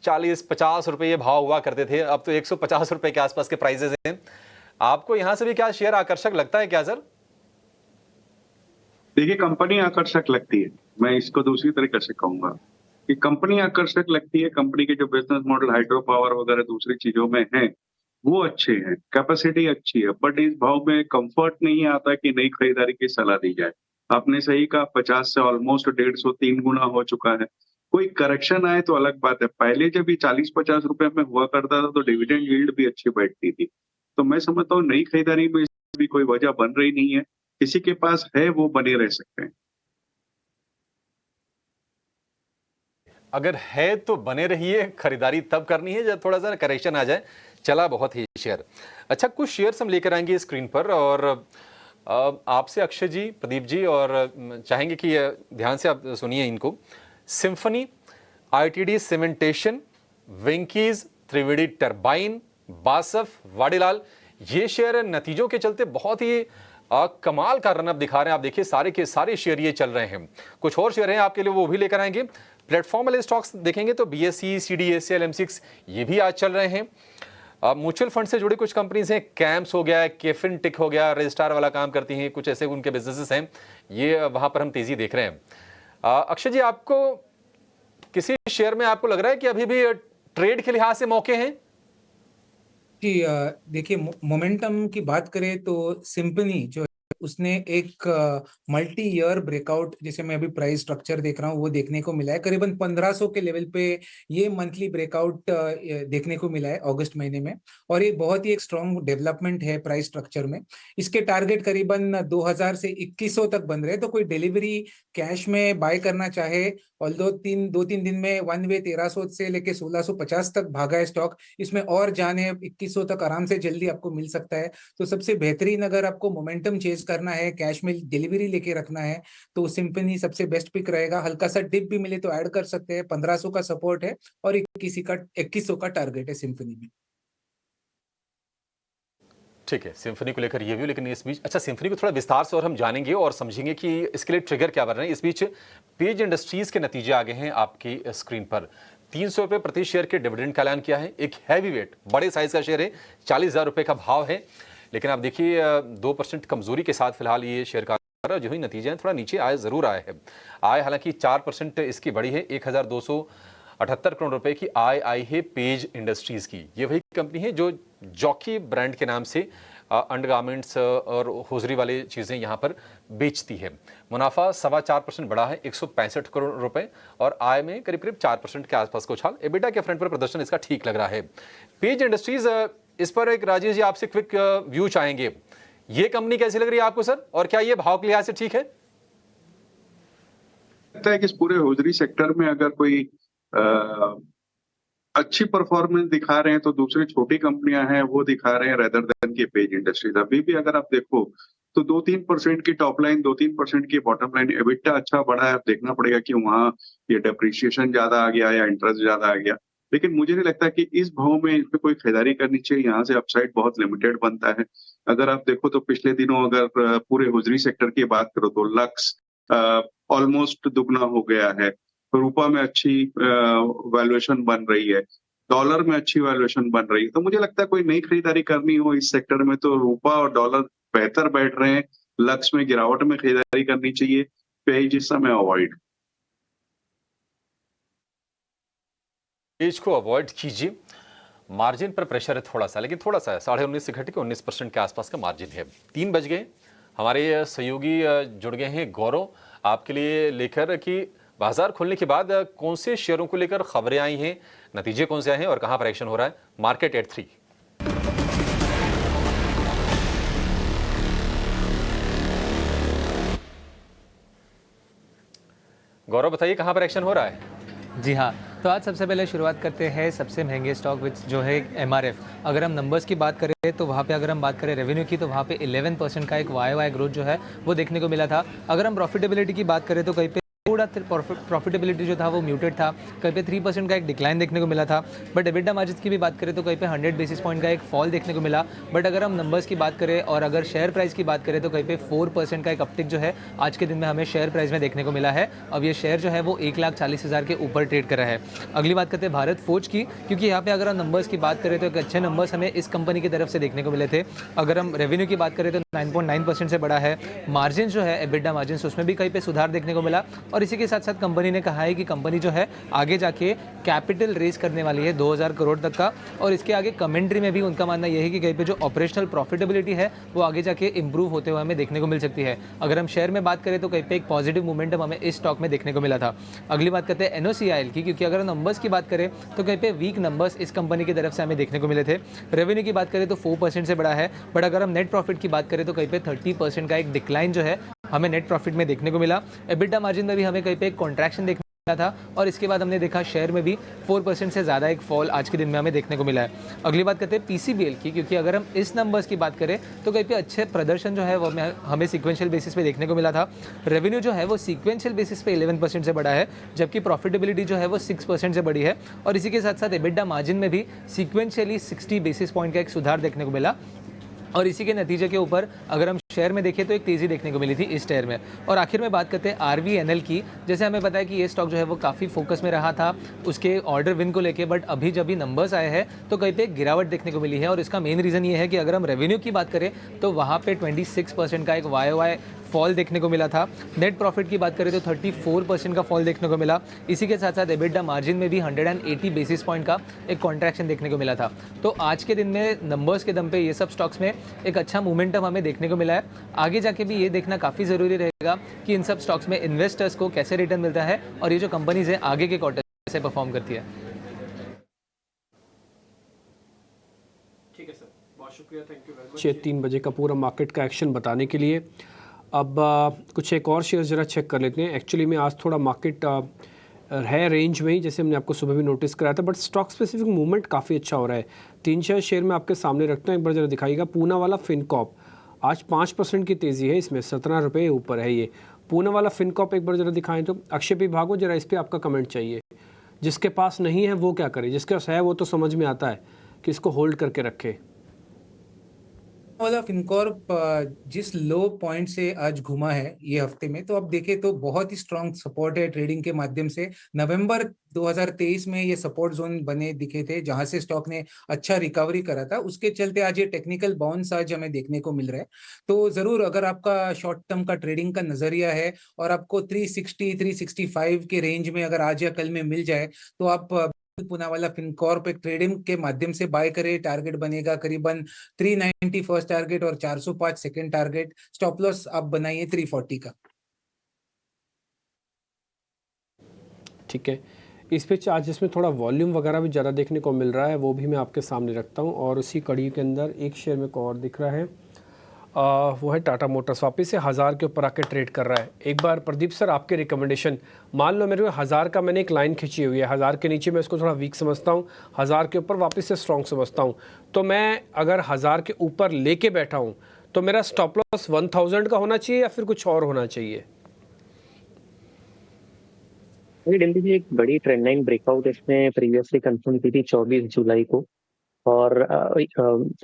40-50 रुपए ये भाव हुआ करते थे, अब तो 150 रुपए के आसपास के प्राइजेस हैं। आपको यहां से भी क्या शेयर आकर्षक लगता है क्या सर? देखिए, कंपनी आकर्षक लगती है, मैं इसको दूसरी तरीके से कहूंगा कि कंपनी आकर्षक लगती है। कंपनी के जो बिजनेस मॉडल हाइड्रो पावर वगैरह दूसरी चीजों में है वो अच्छे हैं, कैपेसिटी अच्छी है, बट इस भाव में कंफर्ट नहीं आता कि नई खरीदारी की सलाह दी जाए। आपने सही कहा, 50 से ऑलमोस्ट 150 3 गुना हो चुका है। कोई करेक्शन आए तो अलग बात है। पहले जब ये 40-50 रुपए में हुआ करता था तो डिविडेंड यील्ड भी अच्छी बैठती थी। तो मैं समझता हूँ नई खरीदारी में भी कोई वजह बन रही नहीं है। किसी के पास है वो बने रह सकते हैं। अगर है तो बने रहिए, खरीदारी तब करनी है जब थोड़ा सा करेक्शन आ जाए। चला बहुत ही शेयर। अच्छा, कुछ शेयर्स हम लेकर आएंगे स्क्रीन पर, और आपसे अक्षय जी, प्रदीप जी, और चाहेंगे कि ध्यान से आप सुनिए इनको। सिम्फनी, आईटीडी सीमेंटेशन, वेंकीज, त्रिवेणी टरबाइन, बासफ, वाडीलाल, ये शेयर नतीजों के चलते बहुत ही कमाल का रनअप दिखा रहे हैं। आप देखिए, सारे के सारे शेयर ये चल रहे हैं। कुछ और शेयर हैं आपके लिए, वो भी लेकर आएंगे। प्लेटफॉर्म वाले स्टॉक्स देखेंगे तो बीएसई, सीडीएसएल, M6 ये भी आज चल रहे हैं। म्यूचुअल फंड से जुड़ी कुछ कंपनीज हैं, कैम्स हो गया, केफिन टिक हो गया, रजिस्ट्रार वाला काम करती हैं, कुछ ऐसे उनके बिजनेसेस हैं, ये वहां पर हम तेजी देख रहे हैं। अक्षय जी, आपको किसी शेयर में आपको लग रहा है कि अभी भी ट्रेड के लिहाज से मौके हैं? जी, देखिए, मोमेंटम की बात करें तो सिम्फनी जो उसने एक मल्टी ईयर ब्रेकआउट, जैसे मैं अभी प्राइस स्ट्रक्चर देख रहा हूँ, वो देखने को मिला है। करीबन 1500 के लेवल पे ये मंथली ब्रेकआउट देखने को मिला है अगस्त महीने में, और ये बहुत ही एक स्ट्रॉन्ग डेवलपमेंट है प्राइस स्ट्रक्चर में। इसके टारगेट करीबन 2000 से 2100 तक बन रहे हैं। तो कोई डिलीवरी कैश में बाय करना चाहे, और दो तीन दिन में वन वे 1300 से लेके 1650 तक भागा है स्टॉक, इसमें और जाने 2100 तक आराम से जल्दी आपको मिल सकता है। तो सबसे बेहतरीन, अगर आपको मोमेंटम चेज करना है, कैश में डिलीवरी लेके रखना है, तो सिम्फनी सबसे बेस्ट पिक रहेगा। हल्का सा डिप भी मिले तो ऐड कर सकते हैं। 1500 का सपोर्ट है और 2100 का टारगेट है सिम्फनी में। ठीक है, सिम्फनी को लेकर ये भी, लेकिन इस बीच अच्छा, सिम्फनी को थोड़ा विस्तार से और हम जानेंगे और समझेंगे कि इसके लिए ट्रिगर क्या बन रहे हैं। इस बीच पेज इंडस्ट्रीज के नतीजे आ गए हैं आपकी स्क्रीन पर। 300 रुपये प्रति शेयर के डिविडेंड का ऐलान किया है। एक हैवी वेट, बड़े साइज का शेयर है, 40,000 रुपये का भाव है। लेकिन आप देखिए 2% कमजोरी के साथ फिलहाल ये शेयर का जो ही नतीजे हैं, थोड़ा नीचे आए जरूर आए हैं। आय हालांकि 4% इसकी बढ़ी है, 1278 करोड़ रुपए की आय आई है पेज इंडस्ट्रीज की। ये वही कंपनी है जो जॉकी ब्रांड के नाम से अंडरगारमेंट्स और होजरी वाले चीज़ें यहाँ पर बेचती है। मुनाफा 4.25% बढ़ा है, 165 करोड़ रुपए, और आय में करीब करीब 4% के आसपास का उछाल। एबिटा के फ्रंट पर प्रदर्शन इसका ठीक लग रहा है। पेज इंडस्ट्रीज, इस पर एक राजेश जी आपसे क्विक व्यू चाहेंगे, ये कंपनी कैसी लग रही है आपको सर, और क्या ये भाव के लिहाज से ठीक है? लगता है कि इस पूरे होजरी सेक्टर में अगर कोई अच्छी परफॉर्मेंस दिखा रहे हैं तो दूसरी छोटी कंपनियां हैं वो दिखा रहे हैं, रेदर देन की पेज इंडस्ट्रीज। अभी भी अगर आप देखो तो 2-3% की टॉप लाइन, 2-3% की बॉटम लाइन, एबिटा अच्छा बढ़ा है। अब देखना पड़ेगा कि वहाँ ये डेप्रिसिएशन ज्यादा आ गया या इंटरेस्ट ज्यादा आ गया। लेकिन मुझे नहीं लगता कि इस भाव में इसमें कोई खरीदारी करनी चाहिए। यहाँ से अपसाइड बहुत लिमिटेड बनता है। अगर आप देखो तो पिछले दिनों अगर पूरे होजरी सेक्टर की बात करो तो लक्स ऑलमोस्ट दुगना हो गया है। रूपा में अच्छी वैल्यूएशन बन रही है, डॉलर में अच्छी वैल्यूएशन बन रही है। तो मुझे लगता है कोई नई खरीदारी करनी हो इस सेक्टर में तो रूपा और डॉलर बेहतर बैठ रहे हैं। लक्स में गिरावट में खरीदारी करनी चाहिए, पेज इस समय अवॉइड। पेज को अवॉइड कीजिए। मार्जिन पर प्रेशर है थोड़ा सा, लेकिन थोड़ा सा है, 19.5 से घट के 19% के आसपास का मार्जिन है। 3 बज गए, हमारे सहयोगी जुड़ गए हैं गौरव आपके लिए लेकर कि बाजार खुलने के बाद कौन से शेयरों को लेकर खबरें आई हैं, नतीजे कौन से आए हैं और कहां पर एक्शन हो रहा है। Market at 3। गौरव बताइए कहां पर एक्शन हो रहा है। जी हाँ, तो आज सबसे पहले शुरुआत करते हैं सबसे महंगे स्टॉक विच जो है एमआरएफ। अगर हम नंबर्स की बात करें तो वहाँ पे अगर हम बात करें रेवेन्यू की तो वहाँ पे 11% का एक वाई ग्रोथ जो है वो देखने को मिला था। अगर हम प्रॉफिटेबिलिटी की बात करें तो कहीं पे थोड़ा प्रॉफिटेबिलिटी जो था वो म्यूटेड था, कहीं पे 3% का एक डिक्लाइन देखने को मिला था। बट एबिटा मार्जिन की भी बात करें तो कहीं पे 100 बेसिस पॉइंट का एक फॉल देखने को मिला। बट अगर हम नंबर्स की बात करें और अगर शेयर प्राइस की बात करें तो कहीं पे 4% का एक अपटिक जो है आज के दिन में हमें शेयर प्राइस में देखने को मिला है। अब ये शेयर जो है वो 1,40,000 के ऊपर ट्रेड कर रहा है। अगली बात करते हैं भारत फोर्ज की, क्योंकि यहाँ पे अगर हम नंबर्स की बात करें तो एक अच्छे नंबर्स हमें इस कंपनी की तरफ से देखने को मिले थे। अगर हम रेवेन्यू की बात करें तो 9.9% से बड़ा है। मार्जिन जो है एबिटा मार्जिन उसमें भी कहीं पे सुधार देखने को मिला। और इसी के साथ साथ कंपनी ने कहा है कि कंपनी जो है आगे जाके कैपिटल रेज करने वाली है 2000 करोड़ तक का। और इसके आगे कमेंट्री में भी उनका मानना यह है कि कहीं पे जो ऑपरेशनल प्रॉफिटेबिलिटी है वो आगे जाके इंप्रूव होते हुए हमें देखने को मिल सकती है। अगर हम शेयर में बात करें तो कहीं पे एक पॉजिटिव मोमेंटम हमें इस स्टॉक में देखने को मिला था। अगली बात करते हैं NOCIL की, क्योंकि अगर नंबर्स की बात करें तो कहीं पे वीक नंबर्स इस कंपनी की तरफ से हमें देखने को मिले थे। रेवेन्यू की बात करें तो 4% से बड़ा है। बट अगर हम नेट प्रॉफिट की बात करें तो कहीं पे 30% का एक डिक्लाइन जो है हमें नेट प्रॉफिट में देखने को मिला। एबिटा मार्जिन में भी हमें कहीं पे एक कॉन्ट्रैक्शन देखने था। और इसके बाद हमने देखा शेयर में भी 4% से ज़्यादा एक फॉल आज के दिन में हमें देखने को मिला है। अगली बात करते हैं PCBL की, क्योंकि अगर हम इस नंबर्स की बात करें तो कहीं पे अच्छे प्रदर्शन जो है वो हमें सीक्वेंशियल बेसिस पे देखने को मिला था। रेवेन्यू जो है वो सीक्वेंशियल बेसिस पे 11% से बढ़ा है, जबकि प्रॉफिटेबिलिटी जो है वो 6% से बढ़ी है। और इसी के साथ साथ एबिटा मार्जिन में भी सीक्वेंशियली 60 बेसिस पॉइंट का एक सुधार देखने को मिला। और इसी के नतीजे के ऊपर अगर हम शेयर में देखें तो एक तेज़ी देखने को मिली थी इस शेयर में। और आखिर में बात करते हैं RVNL की। जैसे हमें पता है कि ये स्टॉक जो है वो काफ़ी फोकस में रहा था उसके ऑर्डर विन को लेके, बट अभी जब भी नंबर्स आए हैं तो कहीं पे एक गिरावट देखने को मिली है। और इसका मेन रीज़न ये है कि अगर हम रेवेन्यू की बात करें तो वहाँ पे 26% का एक YOY फॉल देखने को मिला था। नेट प्रॉफिट की बात करें तो 34% का फॉल देखने को मिला। इसी के साथ साथ एबिटा मार्जिन में भी 180 बेसिस पॉइंट का एक कॉन्ट्रैक्शन देखने को मिला था। तो आज के दिन में नंबर्स के दम पे ये सब स्टॉक्स में एक अच्छा मोमेंटम हमें देखने को मिला है। आगे जाके भी ये देखना काफ़ी ज़रूरी रहेगा कि इन सब स्टॉक्स में इन्वेस्टर्स को कैसे रिटर्न मिलता है और ये जो कंपनीज है आगे के क्वार्टर कैसे परफॉर्म करती है। ठीक है सर, बहुत शुक्रिया, थैंक यू वेरी मच। 3 बजे का पूरा मार्केट का एक्शन बताने के लिए। अब कुछ एक और शेयर ज़रा चेक कर लेते हैं। एक्चुअली में आज थोड़ा मार्केट है रेंज में ही, जैसे हमने आपको सुबह भी नोटिस कराया था, बट स्टॉक स्पेसिफिक मूवमेंट काफ़ी अच्छा हो रहा है। 3-4 शेयर मैं आपके सामने रखता हूँ, एक बार ज़रा दिखाइएगा। पूना वाला फिनकॉप आज 5% की तेज़ी है, इसमें 17 रुपये ऊपर है ये पूना वाला फिनकॉप। एक बार ज़रा दिखाएं तो अक्षय भी भागो जरा, इस पर आपका कमेंट चाहिए। जिसके पास नहीं है वो क्या करे, जिसके पास है वो तो समझ में आता है कि इसको होल्ड करके रखे। वाला फिनकॉर्प जिस लो पॉइंट से आज घुमा है ये हफ्ते में, तो अब देखें तो बहुत ही स्ट्रॉन्ग सपोर्ट है ट्रेडिंग के माध्यम से। नवंबर 2023 में ये सपोर्ट जोन बने दिखे थे जहां से स्टॉक ने अच्छा रिकवरी करा था, उसके चलते आज ये टेक्निकल बाउंस आज हमें देखने को मिल रहा है। तो जरूर अगर आपका शॉर्ट टर्म का ट्रेडिंग का नजरिया है और आपको 360-365 के रेंज में अगर आज या कल में मिल जाए तो आप पूना वाला फिनकॉर्प एक ट्रेडिंग के माध्यम से बाय करे। टारगेट बनेगा करीबन 390 फर्स्ट टारगेट और 405 सेकंड टारगेट। स्टॉप लॉस आप बनाइए 340 का। ठीक है, इस पे आज इसमें थोड़ा वॉल्यूम वगैरह भी ज़्यादा देखने को मिल रहा है, वो भी मैं आपके सामने रखता हूँ। और उसी कड़ी के अंदर एक शेयर में को और दिख रहा है, वो है टाटा मोटर्स। वापस से 1000 के ऊपर आके ट्रेड कर रहा है। एक बार प्रदीप सर आपके रिकमेंडेशन, मान लो मेरे को 1000 का मैंने एक लाइन खींची हुई है, 1000 के नीचे मैं इसको थोड़ा वीक समझता हूँ, 1000 के ऊपर वापस से स्ट्रॉन्ग समझता हूँ। तो मैं अगर 1000 के ऊपर लेके बैठा हूँ तो मेरा स्टॉप लॉस 1000 का होना चाहिए या फिर कुछ और होना चाहिए? एक बड़ी ट्रेंड लाइन ब्रेकआउट इसने प्रीवियसली कंफर्म की थी 24 जुलाई को, और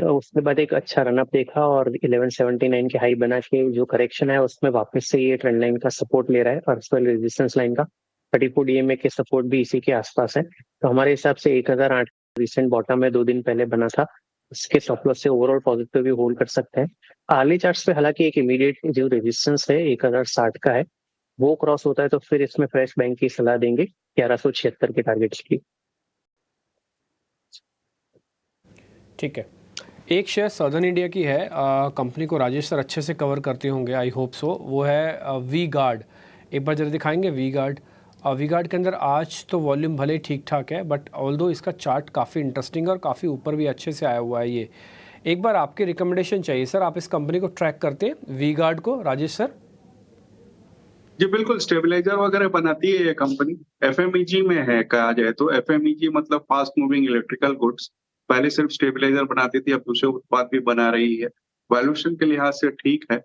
उसके बाद एक अच्छा रनअप देखा और 1179 के हाई बना के जो करेक्शन है उसमें वापस से ये ट्रेंड लाइन का सपोर्ट ले रहा है और उसके रेजिस्टेंस लाइन का 34 DMA के सपोर्ट भी इसी के आसपास है। तो हमारे हिसाब से 1008 रिसेंट बॉटम में 2 दिन पहले बना था, उसके स्टॉप लॉस से ओवरऑल पॉजिटिव भी होल्ड कर सकते हैं। आर्ली चार्ट्स पे हालांकि एक इमीडिएट जो रेजिस्टेंस है 1060 का है, वो क्रॉस होता है तो फिर इसमें फ्रेश बैंक की सलाह देंगे 1176 के टारगेट्स की। ठीक है, एक शेयर सदर्न इंडिया की है, कंपनी को राजेश सर अच्छे से कवर करते होंगे, आई होप सो। वो है वी गार्ड। एक बार जरा दिखाएंगे वी गार्ड। वी गार्ड के अंदर आज तो वॉल्यूम भले ही ठीक ठाक है, बट ऑल्दो इसका चार्ट काफ़ी इंटरेस्टिंग और काफ़ी ऊपर भी अच्छे से आया हुआ है। ये एक बार आपकी रिकमेंडेशन चाहिए सर, आप इस कंपनी को ट्रैक करते हैं वी गार्ड को, राजेश सर? जी बिल्कुल, स्टेबलाइजर वगैरह बनाती है ये कंपनी, एफएमईजी में है कहा जाए तो। एफएमईजी मतलब फास्ट मूविंग इलेक्ट्रिकल गुड्स। पहले सिर्फ स्टेबलाइजर बनाती थी, अब दूसरे उत्पाद भी बना रही है। वैल्यूएशन के लिहाज से ठीक है।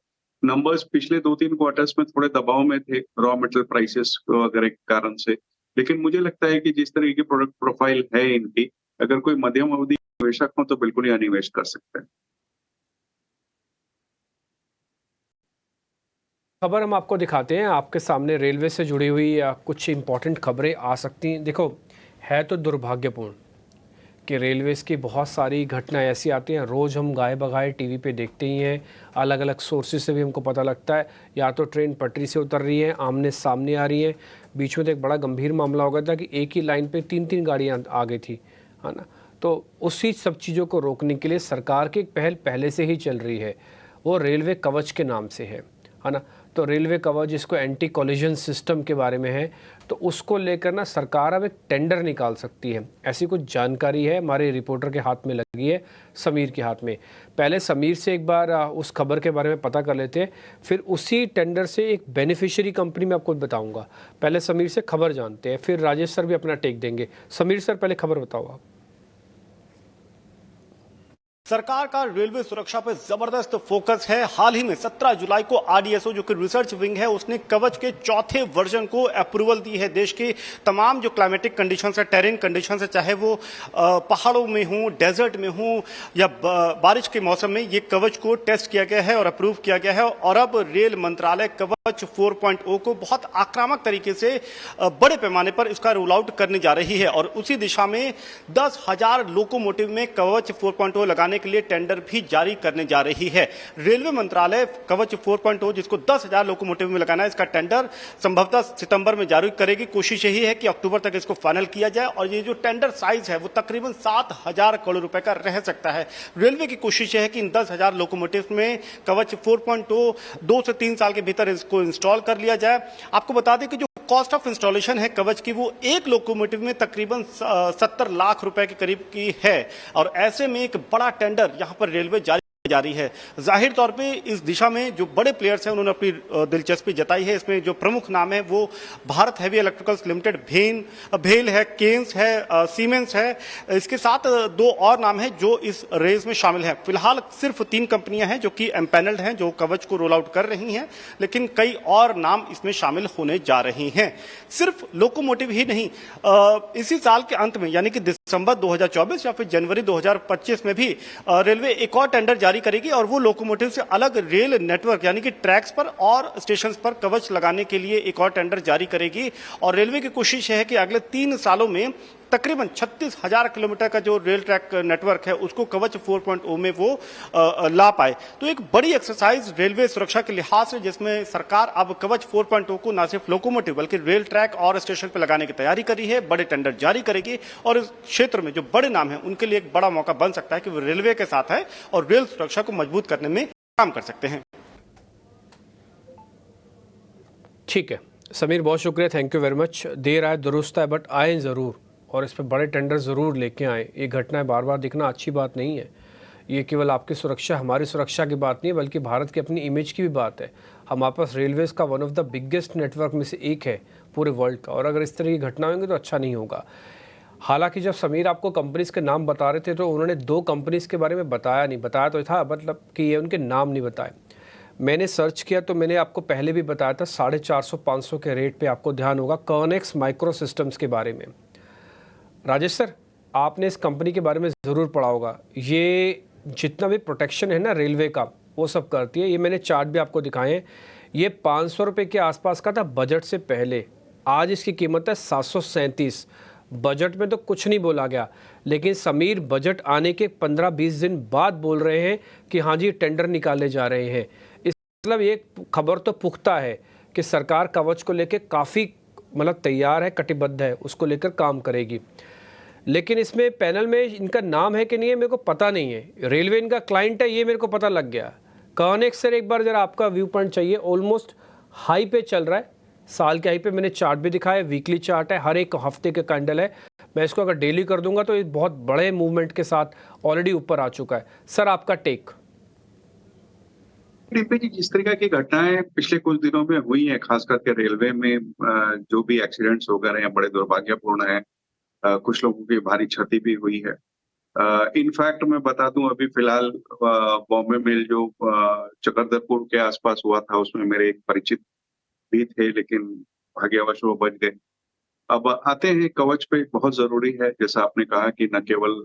नंबर्स पिछले 2-3 क्वार्टर्स में थोड़े दबाव में थे रॉ मटेरियल प्राइसेस वगैरह के कारण से, लेकिन मुझे लगता है कि जिस तरह की प्रोडक्ट प्रोफाइल है इनकी, अगर कोई मध्यम अवधि निवेशक हो तो बिल्कुल यहाँ निवेश कर सकते हैं। खबर हम आपको दिखाते हैं, आपके सामने रेलवे से जुड़ी हुई कुछ इंपॉर्टेंट खबरें आ सकती हैं। देखो, है तो दुर्भाग्यपूर्ण कि रेलवेज़ की बहुत सारी घटनाएं ऐसी आती हैं, रोज़ हम गाए बगाए टीवी पे देखते ही हैं, अलग अलग सोर्सेज से भी हमको पता लगता है। या तो ट्रेन पटरी से उतर रही है, आमने सामने आ रही है। बीच में तो एक बड़ा गंभीर मामला हो गया था कि एक ही लाइन पे 3-3 गाड़ियाँ आ गई थी, है ना। तो उसी सब चीज़ों को रोकने के लिए सरकार की एक पहल पहले से ही चल रही है, वो रेलवे कवच के नाम से है ना। तो रेलवे कवच, जिसको एंटी कोलिजन सिस्टम के बारे में है, तो उसको लेकर ना सरकार अब एक टेंडर निकाल सकती है, ऐसी कुछ जानकारी है हमारे रिपोर्टर के हाथ में लगी है, समीर के हाथ में। पहले समीर से एक बार उस खबर के बारे में पता कर लेते हैं, फिर उसी टेंडर से एक बेनिफिशियरी कंपनी में आपको बताऊंगा। पहले समीर से खबर जानते हैं, फिर राजेश सर भी अपना टेक देंगे। समीर सर, पहले खबर बताओ आप। सरकार का रेलवे सुरक्षा पर जबरदस्त फोकस है। हाल ही में 17 जुलाई को आरडीएसओ जो कि रिसर्च विंग है, उसने कवच के चौथे वर्जन को अप्रूवल दी है। देश के तमाम जो क्लाइमेटिक कंडीशंस है, टेरेन कंडीशंस है, चाहे वो पहाड़ों में हो, डेजर्ट में हो या बारिश के मौसम में, ये कवच को टेस्ट किया गया है और अप्रूव किया गया है। और अब रेल मंत्रालय कवच 4.0 को बहुत आक्रामक तरीके से बड़े पैमाने पर इसका रोल आउट करने जा रही है। और उसी दिशा में 10,000 लोकोमोटिव में कवच 4.0 लगाने के लिए टेंडर भी जारी करने जा रही है। रेलवे मंत्रालय कवच 4.0 जिसको 10,000 लोकोमोटिव में लगाना है, इसका टेंडर संभवतः सितंबर में जारी करेगी। कोशिश यही है कि अक्टूबर तक इसको फाइनल किया जाए और ये जो टेंडर साइज है वो तकरीबन 7,000 करोड़ रुपए का रह सकता है। रेलवे की कोशिश है कि इन 10,000 लोकोमोटिव में कवच 4.0 2 से 3 साल के भीतर इसको इंस्टॉल कर लिया जाए। आपको बता दें कि जो कॉस्ट ऑफ इंस्टॉलेशन है कवच की, वो एक लोकोमोटिव में तकरीबन 70 लाख रुपए के करीब की है। और ऐसे में एक बड़ा टेंडर यहां पर रेलवे जारी है। जाहिर तौर पे इस दिशा में जो बड़े प्लेयर्स हैं उन्होंने अपनी दिलचस्पी जताई है। इसमें जो प्रमुख नाम है वो भारत हैवी इलेक्ट्रिकल्स लिमिटेड, भेल है, केन्स है, सीमेंस है। इसके साथ 2 और नाम है जो इस रेस में शामिल हैं। फिलहाल सिर्फ 3 कंपनियां हैं जो कि एम्पैनल्ड हैं, जो कवच को रोल आउट कर रही हैं, लेकिन कई और नाम इसमें शामिल होने जा रही हैं। सिर्फ लोकोमोटिव ही नहीं, इसी साल के अंत में यानी कि दिसंबर 2024 या फिर जनवरी 2025 में भी रेलवे एक और टेंडर जारी करेगी और वो लोकोमोटिव से अलग रेल नेटवर्क यानी कि ट्रैक्स पर और स्टेशंस पर कवच लगाने के लिए एक और टेंडर जारी करेगी। और रेलवे की कोशिश है कि अगले 3 सालों में तकरीबन 36,000 किलोमीटर का जो रेल ट्रैक नेटवर्क है उसको कवच 4.0 में वो ला पाए। तो एक बड़ी एक्सरसाइज रेलवे सुरक्षा के लिहाज से, जिसमें सरकार अब कवच 4.0 को न सिर्फ लोकोमोटिव बल्कि रेल ट्रैक और स्टेशन पर लगाने की तैयारी कर रही है, बड़े टेंडर जारी करेगी। और इस क्षेत्र में जो बड़े नाम है उनके लिए एक बड़ा मौका बन सकता है कि वो रेलवे के साथ है और रेल सुरक्षा को मजबूत करने में काम कर सकते हैं। ठीक है समीर, बहुत शुक्रिया, थैंक यू वेरी मच। देर आए दुरुस्त है, बट आए ज़रूर और इस पर बड़े टेंडर ज़रूर लेके आए। ये घटनाएं बार बार दिखना अच्छी बात नहीं है। ये केवल आपकी सुरक्षा, हमारी सुरक्षा की बात नहीं है, बल्कि भारत की अपनी इमेज की भी बात है। हमारे पास रेलवेज़ का one of the biggest network में से एक है पूरे वर्ल्ड का, और अगर इस तरह की घटना होंगी तो अच्छा नहीं होगा। हालांकि जब समीर आपको कंपनीज़ के नाम बता रहे थे तो उन्होंने 2 कंपनीज़ के बारे में बताया नहीं, बताया तो था मतलब कि ये उनके नाम नहीं बताए। मैंने सर्च किया तो मैंने आपको पहले भी बताया था 450-500 के रेट पे, आपको ध्यान होगा, कर्नेक्स माइक्रो सिस्टम्स के बारे में। राजेश सर, आपने इस कंपनी के बारे में ज़रूर पढ़ा होगा। ये जितना भी प्रोटेक्शन है ना रेलवे का, वो सब करती है। ये मैंने चार्ट भी आपको दिखाए हैं। ये 500 रुपये के आसपास का था बजट से पहले, आज इसकी कीमत है 737। बजट में तो कुछ नहीं बोला गया, लेकिन समीर बजट आने के 15-20 दिन बाद बोल रहे हैं कि हाँ जी टेंडर निकाले जा रहे हैं। इस मतलब ये खबर तो पुख्ता है कि सरकार कवच को लेकर काफ़ी मतलब तैयार है, कटिबद्ध है, उसको लेकर काम करेगी। लेकिन इसमें पैनल में इनका नाम है कि नहीं है मेरे को पता नहीं है। रेलवे इनका क्लाइंट है ये मेरे को पता लग गया। कॉर्नेक्स सर एक बार ज़रा आपका व्यू पॉइंट चाहिए। ऑलमोस्ट हाई पे चल रहा है, साल के हाई पे। मैंने चार्ट भी दिखाया, वीकली चार्ट है, हर एक हफ्ते के कैंडल है। मैं इसको अगर डेली कर दूंगा तो ये बहुत बड़े मूवमेंट के साथ ऑलरेडी ऊपर आ चुका है। सर आपका टेक। डिम्पी जी, जिस तरीके की घटनाएं पिछले कुछ दिनों में हुई हैं, खास करके रेलवे में जो भी एक्सीडेंट्स हो गए हैं बड़े दुर्भाग्यपूर्ण है। कुछ लोगों की भारी क्षति भी हुई है। इनफैक्ट मैं बता दूं, अभी फिलहाल बॉम्बे मेल जो चकरदरपुर के आसपास हुआ था, उसमें मेरे एक परिचित भी थे, लेकिन भाग्यवश वो बच गए। अब आते हैं कवच पे। बहुत जरूरी है, जैसा आपने कहा, कि न केवल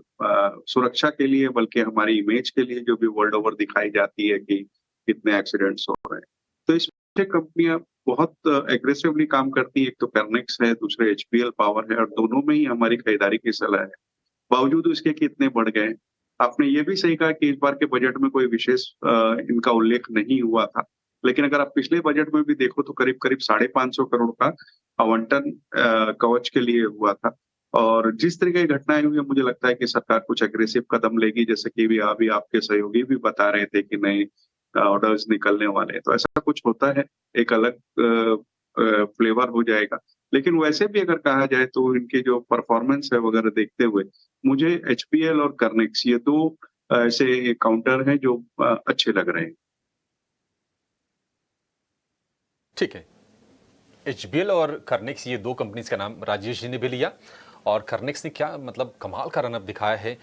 सुरक्षा के लिए बल्कि हमारी इमेज के लिए जो भी वर्ल्ड ओवर दिखाई जाती है कि कितने एक्सीडेंट्स हो रहे हैं, तो इसमें कंपनियां बहुत एग्रेसिवली काम करती है। एक तो कर्नेक्स है, दूसरे एचपीएल पावर है, और दोनों में ही हमारी खरीदारी की सलाह है। बावजूद इसके कि इतने बढ़ गए। आपने ये भी सही कहा कि इस बार के बजट में कोई विशेष इनका उल्लेख नहीं हुआ था, लेकिन अगर आप पिछले बजट में भी देखो तो करीब करीब 550 करोड़ का आवंटन कवच के लिए हुआ था। और जिस तरीके की घटनाएं हुई, मुझे लगता है कि सरकार कुछ एग्रेसिव कदम लेगी, जैसे कि भी अभी आपके सहयोगी भी बता रहे थे कि नए ऑर्डर्स निकलने वाले हैं, तो ऐसा कुछ होता है, एक अलग फ्लेवर हो जाएगा। लेकिन वैसे भी अगर कहा जाए तो इनके जो परफॉर्मेंस है वगैरह देखते हुए मुझे एचपीएल और कर्नेक्स ये दो ऐसे काउंटर हैं जो अच्छे लग रहे हैं। ठीक है, एचबीएल और कर्नेक्स ये दो कंपनीज का नाम राजेश जी ने भी लिया। और कर्नेक्स ने क्या मतलब कमाल का रनअप दिखाया है।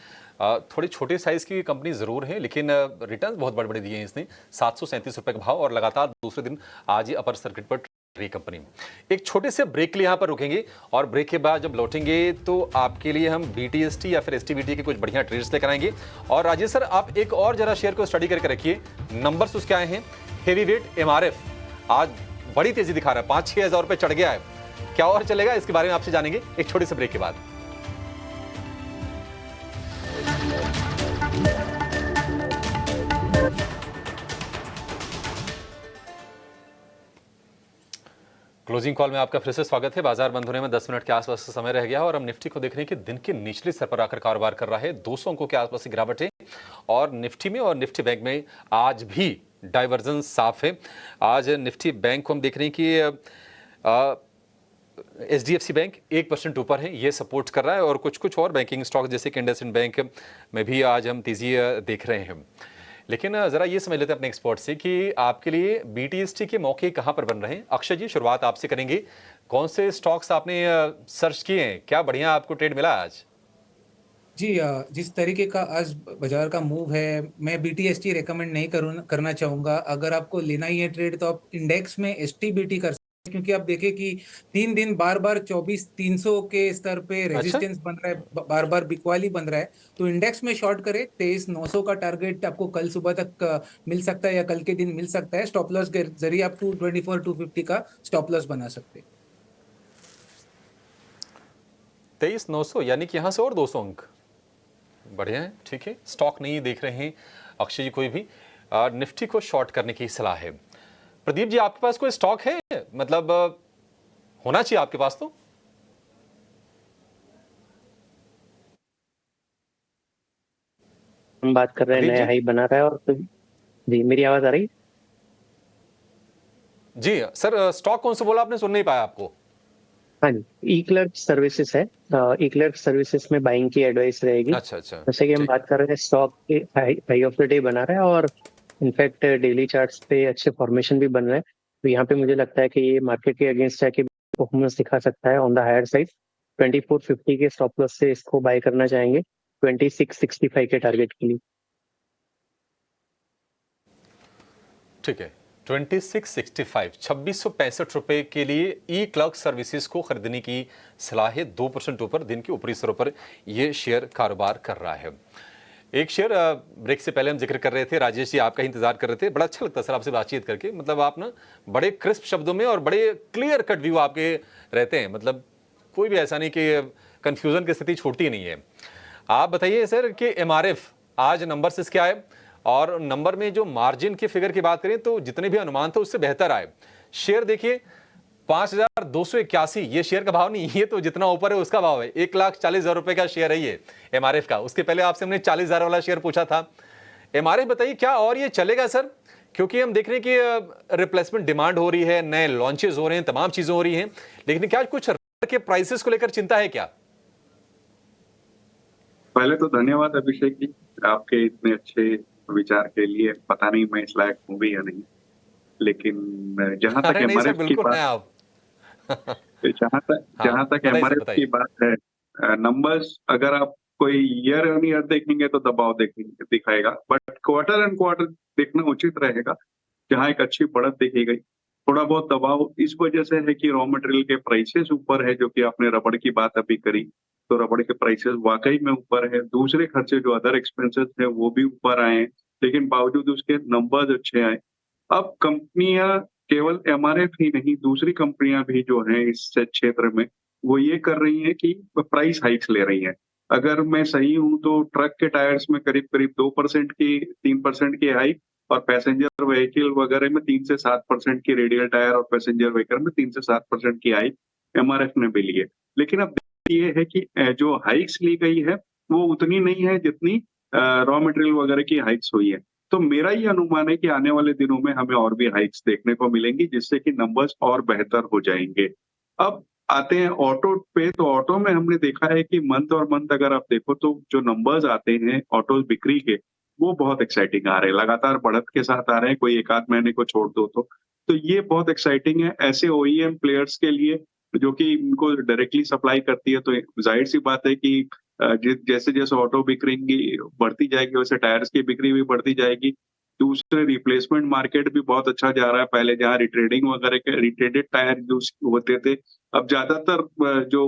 थोड़े छोटे साइज की कंपनी जरूर है, लेकिन रिटर्न बहुत बड़े बड़े दिए हैं इसने। 737 रुपए का भाव, और लगातार दूसरे दिन आज ही अपर सर्किट पर रही कंपनी। एक छोटे से ब्रेक के लिए यहाँ पर रुकेंगे, और ब्रेक के बाद जब लौटेंगे तो आपके लिए हम बीटीएसटी या फिर एसटीबीटी के कुछ बढ़िया ट्रेड्स लेकर आएंगे। और राजेश सर, आप एक और जरा शेयर को स्टडी करके रखिए। नंबर्स उसके आए हैं। हेवी वेट एमआरएफ आज बड़ी तेजी दिखा रहा है, 5-6 हज़ार रुपए चढ़ गया है। क्या और चलेगा, इसके बारे में आपसे जानेंगे एक छोटे से ब्रेक के बाद। क्लोजिंग कॉल में आपका फिर से स्वागत है। बाजार बंद होने में 10 मिनट के आसपास का समय रह गया, और हम निफ्टी को देख रहे हैं कि दिन के निचले स्तर पर आकर कारोबार कर रहा है। 200 अंकों के आसपास की गिरावट है, और निफ्टी में और निफ्टी बैंक में आज भी डाइवर्जेंस साफ है। आज निफ्टी बैंक को हम देख रहे हैं कि एचडीएफसी बैंक 1% ऊपर है, ये सपोर्ट कर रहा है। और कुछ और बैंकिंग स्टॉक जैसे कि इंडसइंड बैंक में भी आज हम तेजी देख रहे हैं। लेकिन ज़रा ये समझ लेते हैं अपने एक्सपर्ट से कि आपके लिए बीटीएसटी के मौके कहाँ पर बन रहे हैं। अक्षय जी, शुरुआत आपसे करेंगे। कौन से स्टॉक्स आपने सर्च किए हैं, क्या बढ़िया आपको ट्रेड मिला आज? जी, जिस तरीके का आज बाजार का मूव है, मैं बीटीएसटी रेकमेंड नहीं करना चाहूंगा। अगर आपको लेना ही है ट्रेड तो आप इंडेक्स में एसटीबीटी कर सकते हैं, क्योंकि आप देखें कि 3 दिन बार बार 24,300 के स्तर पे रेजिस्टेंस बन रहा है, बार बार बिकवाली बन रहा है। तो इंडेक्स में शॉर्ट करें। 23,900 का टारगेट आपको कल सुबह तक मिल सकता है या कल के दिन मिल सकता है। स्टॉप लॉस के जरिए आप 224,250 का स्टॉप लॉस बना सकते हैं। 23,900 यानी कि यहाँ से और 200 अंक बढ़िया है। ठीक है, स्टॉक नहीं देख रहे हैं अक्षय जी कोई भी। निफ्टी को शॉर्ट करने की सलाह है। प्रदीप जी, आपके पास कोई स्टॉक है, मतलब होना चाहिए आपके पास तो? हम बात कर रहे हैं नया हाई बना रहा है। और जी, मेरी आवाज आ रही? जी सर, स्टॉक कौन सा बोला आपने, सुन नहीं पाया आपको। हाँ जी, ई क्लर्क सर्विसेज है। ई क्लर्क सर्विसेज में बाइंग की एडवाइस रहेगी। अच्छा, जैसे कि हम बात कर रहे हैं, stock high of the day बना रहा है, और इनफैक्ट डेली चार्ट्स पे अच्छे फॉर्मेशन भी बन रहे हैं। तो यहाँ पे मुझे लगता है कि ये मार्केट के अगेंस्ट जाके परफॉर्मेंस दिखा सकता है ऑन द हायर साइड। 2450 के स्टॉप लॉस से इसको बाय करना चाहेंगे 2665 के टारगेट के लिए। ठीक है, 2665 2665 रुपए के लिए ई क्लर्क सर्विसेज को खरीदने की सलाह है। 2% ऊपर दिन के ऊपरी स्तरों पर यह शेयर कारोबार कर रहा है। एक शेयर ब्रेक से पहले हम जिक्र कर रहे थे, राजेश जी आपका ही इंतजार कर रहे थे। बड़ा अच्छा लगता है सर आपसे बातचीत करके, मतलब आप ना बड़े क्रिस्प शब्दों में और बड़े क्लियर कट व्यू आपके रहते हैं। मतलब कोई भी ऐसा नहीं कि कंफ्यूजन की स्थिति छूटती नहीं है। आप बताइए सर कि एमआरएफ आज नंबर से क्या आए, और नंबर में जो मार्जिन के फिगर की बात करें तो जितने भी अनुमान थे उससे बेहतर आए। शेयर देखिए 5,281 ये शेयर का भाव नहीं, ये तो जितना ऊपर है उसका भाव है। 1,40,000 रुपए का शेयर है ये एमआरएफ का। उसके पहले आपसे हमने 40,000 वाला शेयर पूछा था। एमआरएफ बताइए क्या और ये चलेगा सर? क्योंकि हम देख रहे हैं कि रिप्लेसमेंट डिमांड हो रही है, नए लॉन्चेस हो रहे हैं, तमाम चीजें हो रही हैं, लेकिन क्या कुछ के प्राइसेस को लेकर चिंता है क्या? पहले तो धन्यवाद अभिषेक जी आपके इतने अच्छे विचार के लिए। पता नहीं मैं इस लायक हूँ भी या नहीं, लेकिन जहां तक अरे नहीं सर, एमआरएफ की बिल्कुल है बात आप। जहां तक बताइए सर, एमआरएफ बताइए। की बात है, नंबर्स अगर आप कोई ईयर ऑन ईयर देखेंगे तो दबाव दिखाएगा, बट क्वार्टर एंड क्वार्टर देखना उचित रहेगा, जहां एक अच्छी बढ़त देखी गई। थोड़ा बहुत दबाव इस वजह से है कि रॉ मटेरियल के प्राइसेस ऊपर है, जो कि आपने रबड़ की बात अभी करी, तो रबड़ के प्राइसेस वाकई में ऊपर है। दूसरे खर्चे जो अदर एक्सपेंसेस है वो भी ऊपर आए हैं, लेकिन बावजूद उसके नंबर्स अच्छे आए। अब कंपनियां केवल एमआरएफ ही नहीं, दूसरी कंपनियां भी जो हैं इस क्षेत्र में वो ये कर रही हैं कि प्राइस हाइक्स ले रही हैं। अगर मैं सही हूं तो ट्रक के टायर्स में करीब करीब 2% की 3% की हाइक, और पैसेंजर व्हीकल वगैरह में 3 से 7% की, रेडियल टायर और पैसेंजर व्हीकल में 3 से 7% की हाइक एमआरएफ ने भी ली है। लेकिन अब ये है कि जो हाइक्स ली गई है वो उतनी नहीं है जितनी रॉ मटेरियल वगैरह की हाइक्स हुई है। तो मेरा ये अनुमान है कि आने वाले दिनों में हमें और भी हाइक्स देखने को मिलेंगी, जिससे कि नंबर्स और बेहतर हो जाएंगे। अब आते हैं ऑटो पे, तो ऑटो में हमने देखा है कि मंथ और मंथ अगर आप देखो तो जो नंबर्स आते हैं ऑटो बिक्री के, वो बहुत एक्साइटिंग आ रहे हैं, लगातार बढ़त के साथ आ रहे हैं, कोई एक आध महीने को छोड़ दो तो ये बहुत एक्साइटिंग है ऐसे ओईएम प्लेयर्स के लिए जो कि इनको डायरेक्टली सप्लाई करती है। तो जाहिर सी बात है कि जैसे जैसे ऑटो बिक्री बढ़ती जाएगी वैसे टायर्स की बिक्री भी बढ़ती जाएगी। दूसरे रिप्लेसमेंट मार्केट भी बहुत अच्छा जा रहा है। पहले जहाँ रिट्रेडिंग वगैरह के रिट्रेडेड टायर यूज होते थे, अब ज्यादातर जो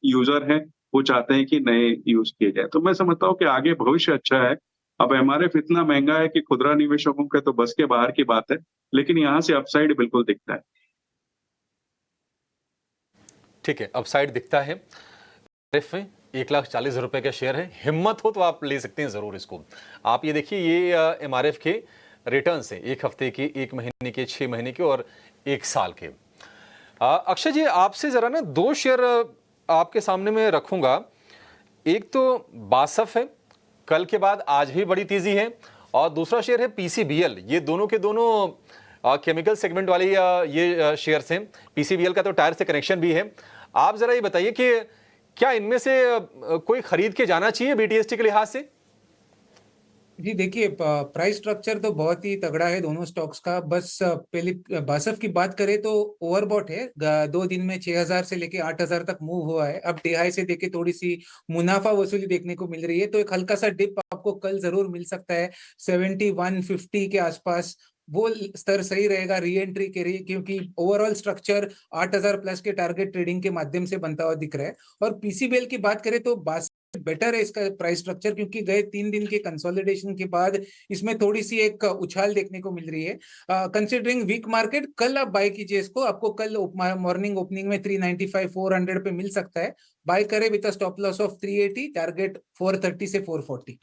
यूजर हैं वो चाहते हैं कि नए यूज किए जाए। तो मैं समझता हूँ कि आगे भविष्य अच्छा है। अब एमआरएफ इतना महंगा है कि खुदरा निवेशकों के तो बस के बाहर की बात है, लेकिन यहाँ से अपसाइड बिल्कुल दिखता है। ठीक है, अपसाइड दिखता है। एमआरएफ में 1,40,000 रुपए का शेयर है, हिम्मत हो तो आप ले सकते हैं जरूर इसको। आप ये देखिए, ये एमआरएफ के रिटर्न है, 1 हफ्ते के, 1 महीने के, 6 महीने के और 1 साल के। अक्षय जी, आपसे जरा ना 2 शेयर आपके सामने में रखूंगा। एक तो बासफ है, कल के बाद आज भी बड़ी तेजी है, और दूसरा शेयर है पीसीबीएल। ये दोनों के दोनों केमिकल सेगमेंट वाली ये शेयर्स हैं। पीसीबीएल का तो टायर से कनेक्शन भी है। आप जरा ये बताइए कि क्या इनमें से कोई खरीद के जाना चाहिए बीटीएसटी के लिहाज से? जी देखिए, प्राइस स्ट्रक्चर तो बहुत ही तगड़ा है दोनों स्टॉक्स का। बस पहले बासफ की बात करें तो ओवरबॉट है। 2 दिन में 6,000 से लेके 8,000 तक मूव हुआ है। अब डिहाई से देखे थोड़ी सी मुनाफा वसूली देखने को मिल रही है, तो एक हल्का सा डिप आपको कल जरूर मिल सकता है 7150 के आसपास। वो स्तर सही रहेगा री एंट्री के लिए, क्योंकि ओवरऑल स्ट्रक्चर 8,000 प्लस के टारगेट ट्रेडिंग के माध्यम से बनता हुआ दिख रहा है। और पीसीबीएल की बात करें तो बेटर है इसका प्राइस स्ट्रक्चर, क्योंकि गए 3 दिन के कंसोलिडेशन के बाद इसमें थोड़ी सी एक उछाल देखने को मिल रही है। कंसिडरिंग वीक मार्केट, कल आप बाय कीजिए इसको। आपको कल मॉर्निंग ओपनिंग में 395 400 पे मिल सकता है। बाय करें with stop loss of 380, target 430 से 440।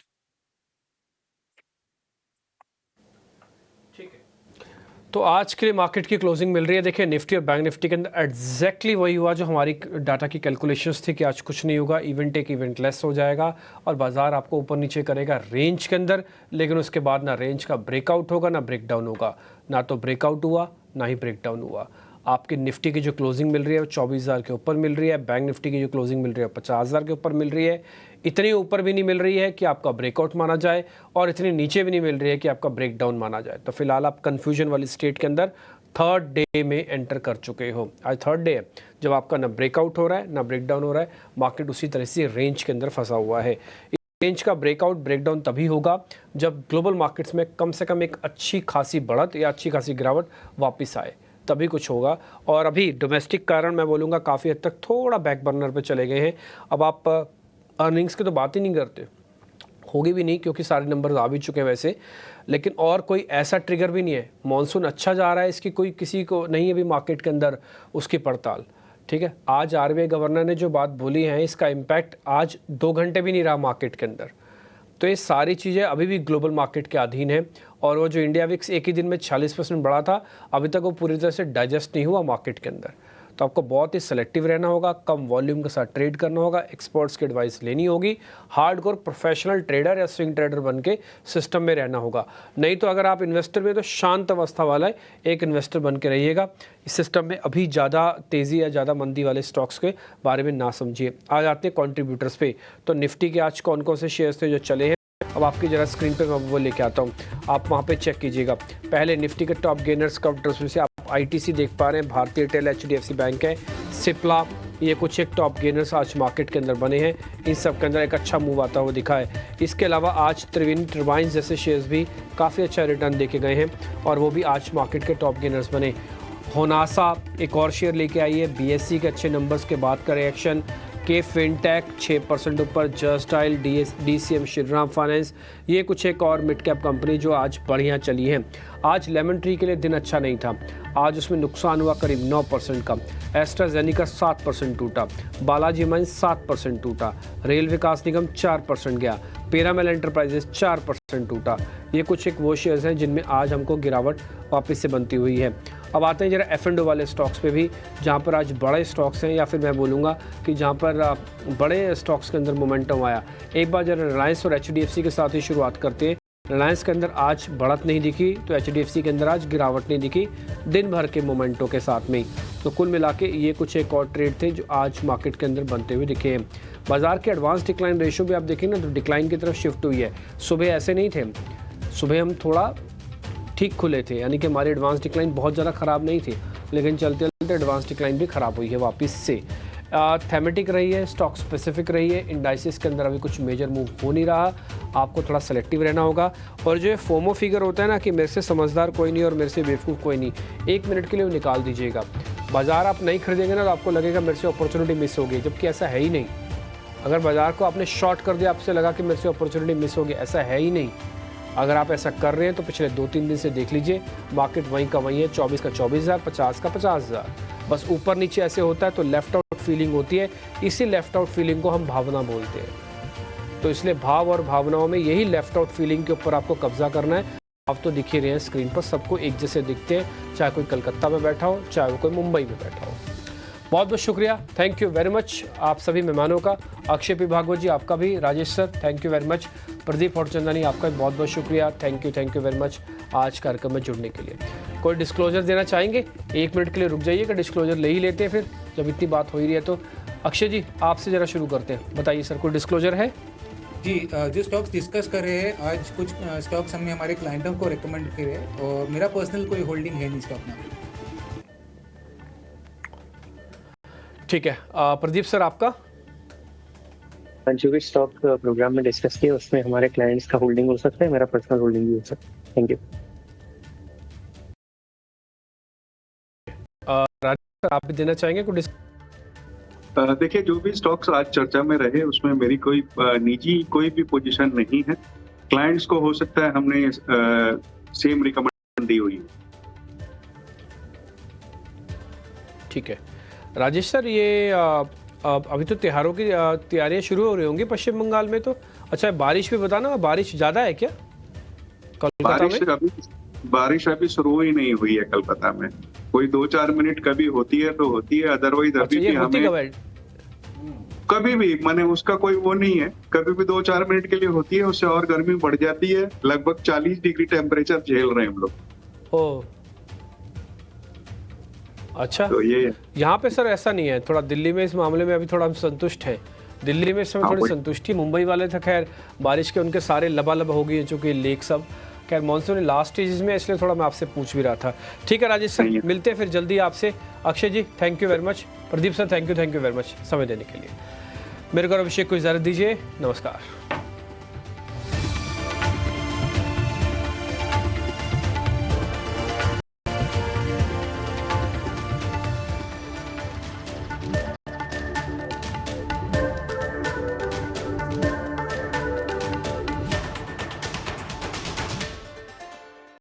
तो आज के लिए मार्केट की क्लोजिंग मिल रही है। देखिए, निफ्टी और बैंक निफ्टी के अंदर एग्जैक्टली वही हुआ जो हमारी डाटा की कैलकुलेशंस थी कि आज कुछ नहीं होगा, इवेंट एक इवेंट लेस हो जाएगा और बाजार आपको ऊपर नीचे करेगा रेंज के अंदर, लेकिन उसके बाद ना रेंज का ब्रेकआउट होगा ना ब्रेकडाउन होगा। ना तो ब्रेकआउट हुआ ना ही ब्रेकडाउन हुआ। आपकी निफ्टी की जो क्लोजिंग मिल रही है वो 24,000 के ऊपर मिल रही है। बैंक निफ्टी की जो क्लोजिंग मिल रही है 50,000 के ऊपर मिल रही है। इतनी ऊपर भी नहीं मिल रही है कि आपका ब्रेकआउट माना जाए और इतनी नीचे भी नहीं मिल रही है कि आपका ब्रेकडाउन माना जाए। तो फिलहाल आप कन्फ्यूजन वाली स्टेट के अंदर थर्ड डे में एंटर कर चुके हो। आज थर्ड डे है जब आपका ना ब्रेकआउट हो रहा है ना ब्रेकडाउन हो रहा है। मार्केट उसी तरह से रेंज के अंदर फंसा हुआ है। रेंज का ब्रेकआउट ब्रेकडाउन तभी होगा जब ग्लोबल मार्केट्स में कम से कम एक अच्छी खासी बढ़त या अच्छी खासी गिरावट वापस आए, तभी कुछ होगा। और अभी डोमेस्टिक कारण मैं बोलूँगा काफ़ी हद तक थोड़ा बैक बर्नर पे चले गए हैं। अब आप अर्निंग्स की तो बात ही नहीं करते, होगी भी नहीं क्योंकि सारे नंबर्स आ भी चुके हैं वैसे, लेकिन और कोई ऐसा ट्रिगर भी नहीं है। मॉनसून अच्छा जा रहा है, इसकी कोई किसी को नहीं है अभी मार्केट के अंदर उसकी पड़ताल। ठीक है, आज आरबीआई गवर्नर ने जो बात बोली है इसका इम्पैक्ट आज 2 घंटे भी नहीं रहा मार्केट के अंदर। तो ये सारी चीज़ें अभी भी ग्लोबल मार्केट के अधीन है और वो जो इंडिया विक्स एक ही दिन में 40% बढ़ा था, अभी तक वो पूरी तरह से डाइजेस्ट नहीं हुआ मार्केट के अंदर। तो आपको बहुत ही सेलेक्टिव रहना होगा, कम वॉल्यूम के साथ ट्रेड करना होगा, एक्सपर्ट्स की एडवाइस लेनी होगी, हार्डकोर प्रोफेशनल ट्रेडर या स्विंग ट्रेडर बन के सिस्टम में रहना होगा। नहीं तो अगर आप इन्वेस्टर में तो शांत अवस्था वाला एक इन्वेस्टर बन के रहिएगा। इस सिस्टम में अभी ज़्यादा तेज़ी या ज़्यादा मंदी वाले स्टॉक्स के बारे में ना समझिए। आज आते हैं कॉन्ट्रीब्यूटर्स पे। तो निफ्टी के आज कौन कौन से शेयर्स थे जो चले हैं, अब आपकी जरा स्क्रीन पे मैं वो लेके आता हूँ, आप वहाँ पे चेक कीजिएगा। पहले निफ्टी के टॉप गेनर्स काउंटर्स में से आप आईटीसी देख पा रहे हैं, भारतीय एयरटेल, एचडीएफसी बैंक है, सिप्ला, ये कुछ एक टॉप गेनर्स आज मार्केट के अंदर बने हैं। इन सब के अंदर एक अच्छा मूव आता हुआ दिखा है। इसके अलावा आज त्रिवेणी टर्बाइंस जैसे शेयर्स भी काफ़ी अच्छा रिटर्न देके गए हैं और वो भी आज मार्केट के टॉप गेनर्स बने। होनासा एक और शेयर लेके आई है, बीएससी के अच्छे नंबर्स के बाद का रिएक्शन। के फिनटेक 6% ऊपर, just dial, DCM, Shriram finance, ये कुछ एक और मिड कैप कंपनी जो आज बढ़िया चली हैं। आज लेमन ट्री के लिए दिन अच्छा नहीं था, आज उसमें नुकसान हुआ करीब 9% का। एस्ट्राजेनिका 7% टूटा, बालाजी माइंस 7% टूटा, रेल विकास निगम 4% गया, पिरामल एंटरप्राइजेस 4% टूटा। ये कुछ एक वो शेयर्स हैं जिनमें आज हमको गिरावट वापस से बनती हुई है। अब आते हैं जरा F&O वाले स्टॉक्स पे भी, जहाँ पर आज बड़े स्टॉक्स हैं, या फिर मैं बोलूँगा कि जहाँ पर बड़े स्टॉक्स के अंदर मोमेंटम आया। एक बार जरा रिलायंस और HDFC के साथ ही शुरुआत करते हैं। रिलायंस के अंदर आज बढ़त नहीं दिखी, तो HDFC के अंदर आज गिरावट नहीं दिखी दिन भर के मोमेंटों के साथ में। तो कुल मिला के ये कुछ एक और ट्रेड थे जो आज मार्केट के अंदर बनते हुए दिखे हैं। बाजार के एडवांस डिक्लाइन रेशियो भी आप देखें ना, तो डिक्लाइन की तरफ शिफ्ट हुई है। सुबह ऐसे नहीं थे, सुबह हम थोड़ा ठीक खुले थे, यानी कि हमारी एडवांस डिक्लाइन बहुत ज़्यादा ख़राब नहीं थी, लेकिन चलते चलते एडवांस डिक्लाइन भी ख़राब हुई है वापस से। थेमेटिक रही है, स्टॉक स्पेसिफिक रही है, इंडाइसिस के अंदर अभी कुछ मेजर मूव हो नहीं रहा, आपको थोड़ा सेलेक्टिव रहना होगा। और जो फोमो फिगर होता है ना कि मेरे से समझदार कोई नहीं और मेरे से बेवकूफ़ कोई नहीं, 1 मिनट के लिए वो निकाल दीजिएगा। बाज़ार आप नहीं खरीदेंगे ना तो आपको लगेगा मेरे से अपॉर्चुनिटी मिस होगी, जबकि ऐसा है ही नहीं। अगर बाज़ार को आपने शॉर्ट कर दिया, आपसे लगा कि मेरे से अपॉर्चुनिटी मिस होगी, ऐसा है ही नहीं। अगर आप ऐसा कर रहे हैं तो पिछले 2-3 दिन से देख लीजिए, मार्केट वहीं का वहीं है, 24 का 24,000, 50 का 50,000। बस ऊपर नीचे ऐसे होता है तो लेफ्ट आउट फीलिंग होती है। इसी लेफ्ट आउट फीलिंग को हम भावना बोलते हैं। तो इसलिए भाव और भावनाओं में यही लेफ्ट आउट फीलिंग के ऊपर आपको कब्जा करना है। आप तो दिख ही रहे हैं स्क्रीन पर, सबको एक जैसे दिखते हैं, चाहे कोई कलकत्ता में बैठा हो, चाहे वो कोई मुंबई में बैठा हो। बहुत बहुत शुक्रिया, थैंक यू वेरी मच आप सभी मेहमानों का। अक्षय पी भागवत जी आपका भी, Rajesh sir thank you very much, Pradeep Harchandani आपका भी बहुत बहुत शुक्रिया, थैंक यू वेरी मच आज कार्यक्रम में जुड़ने के लिए। कोई डिस्क्लोजर देना चाहेंगे? 1 मिनट के लिए रुक जाइएगा, डिस्क्लोजर ले ही लेते हैं फिर, जब इतनी बात हो ही रही है तो। अक्षय जी आपसे ज़रा शुरू करते हैं, बताइए सर कोई डिस्क्लोजर है? जी, जो स्टॉक्स डिस्कस कर रहे हैं आज, कुछ स्टॉक्स हमने हमारे क्लाइंटों को रिकमेंड करे और मेरा पर्सनल कोई होल्डिंग है नहीं स्टॉक में। ठीक है, प्रदीप सर आपका? जो भी स्टॉक प्रोग्राम में डिस्कस किया उसमें हमारे क्लाइंट्स का होल्डिंग हो सकता है, मेरा पर्सनल होल्डिंग भी हो सकता है। Thank you. राजेश सर आप भी देना चाहेंगे कुछ? देखिए, जो भी स्टॉक्स आज चर्चा में रहे उसमें मेरी कोई निजी कोई भी पोजीशन नहीं है। क्लाइंट्स को हो सकता है हमने सेम रिकमेंड दी हुई है। ठीक है राजेश सर, ये अभी तो त्योहारों की तैयारियां शुरू हो रही होंगी पश्चिम बंगाल में, तो अच्छा बारिश भी बताना, बारिश ज़्यादा है क्या कोलकाता में? बारिश अभी शुरू ही नहीं हुई है कोलकाता में, कोई 2-4 मिनट कभी होती है तो होती है, अदरवाइज अभी भी हमें कभी भी माने उसका कोई वो नहीं है, कभी भी 2-4 मिनट के लिए होती है, उससे और गर्मी बढ़ जाती है। लगभग 40 डिग्री टेम्परेचर झेल रहे हैं हम लोग। ओ अच्छा, तो ये यहाँ पे सर ऐसा नहीं है, थोड़ा दिल्ली में इस मामले में अभी थोड़ा हम संतुष्ट है। दिल्ली में इस समय थोड़ी संतुष्टि, मुंबई वाले थे खैर बारिश के उनके सारे लबालब हो गई है चूंकि लेक सब, खैर मानसून लास्ट स्टेजेस में, इसलिए थोड़ा मैं आपसे पूछ भी रहा था। ठीक है राजेश सर, मिलते हैं फिर जल्दी आपसे। Akshay ji thank you very much, Pradeep sir thank you very much समय देने के लिए। मेरे को अभिषेक को इजाज़त दीजिए, नमस्कार।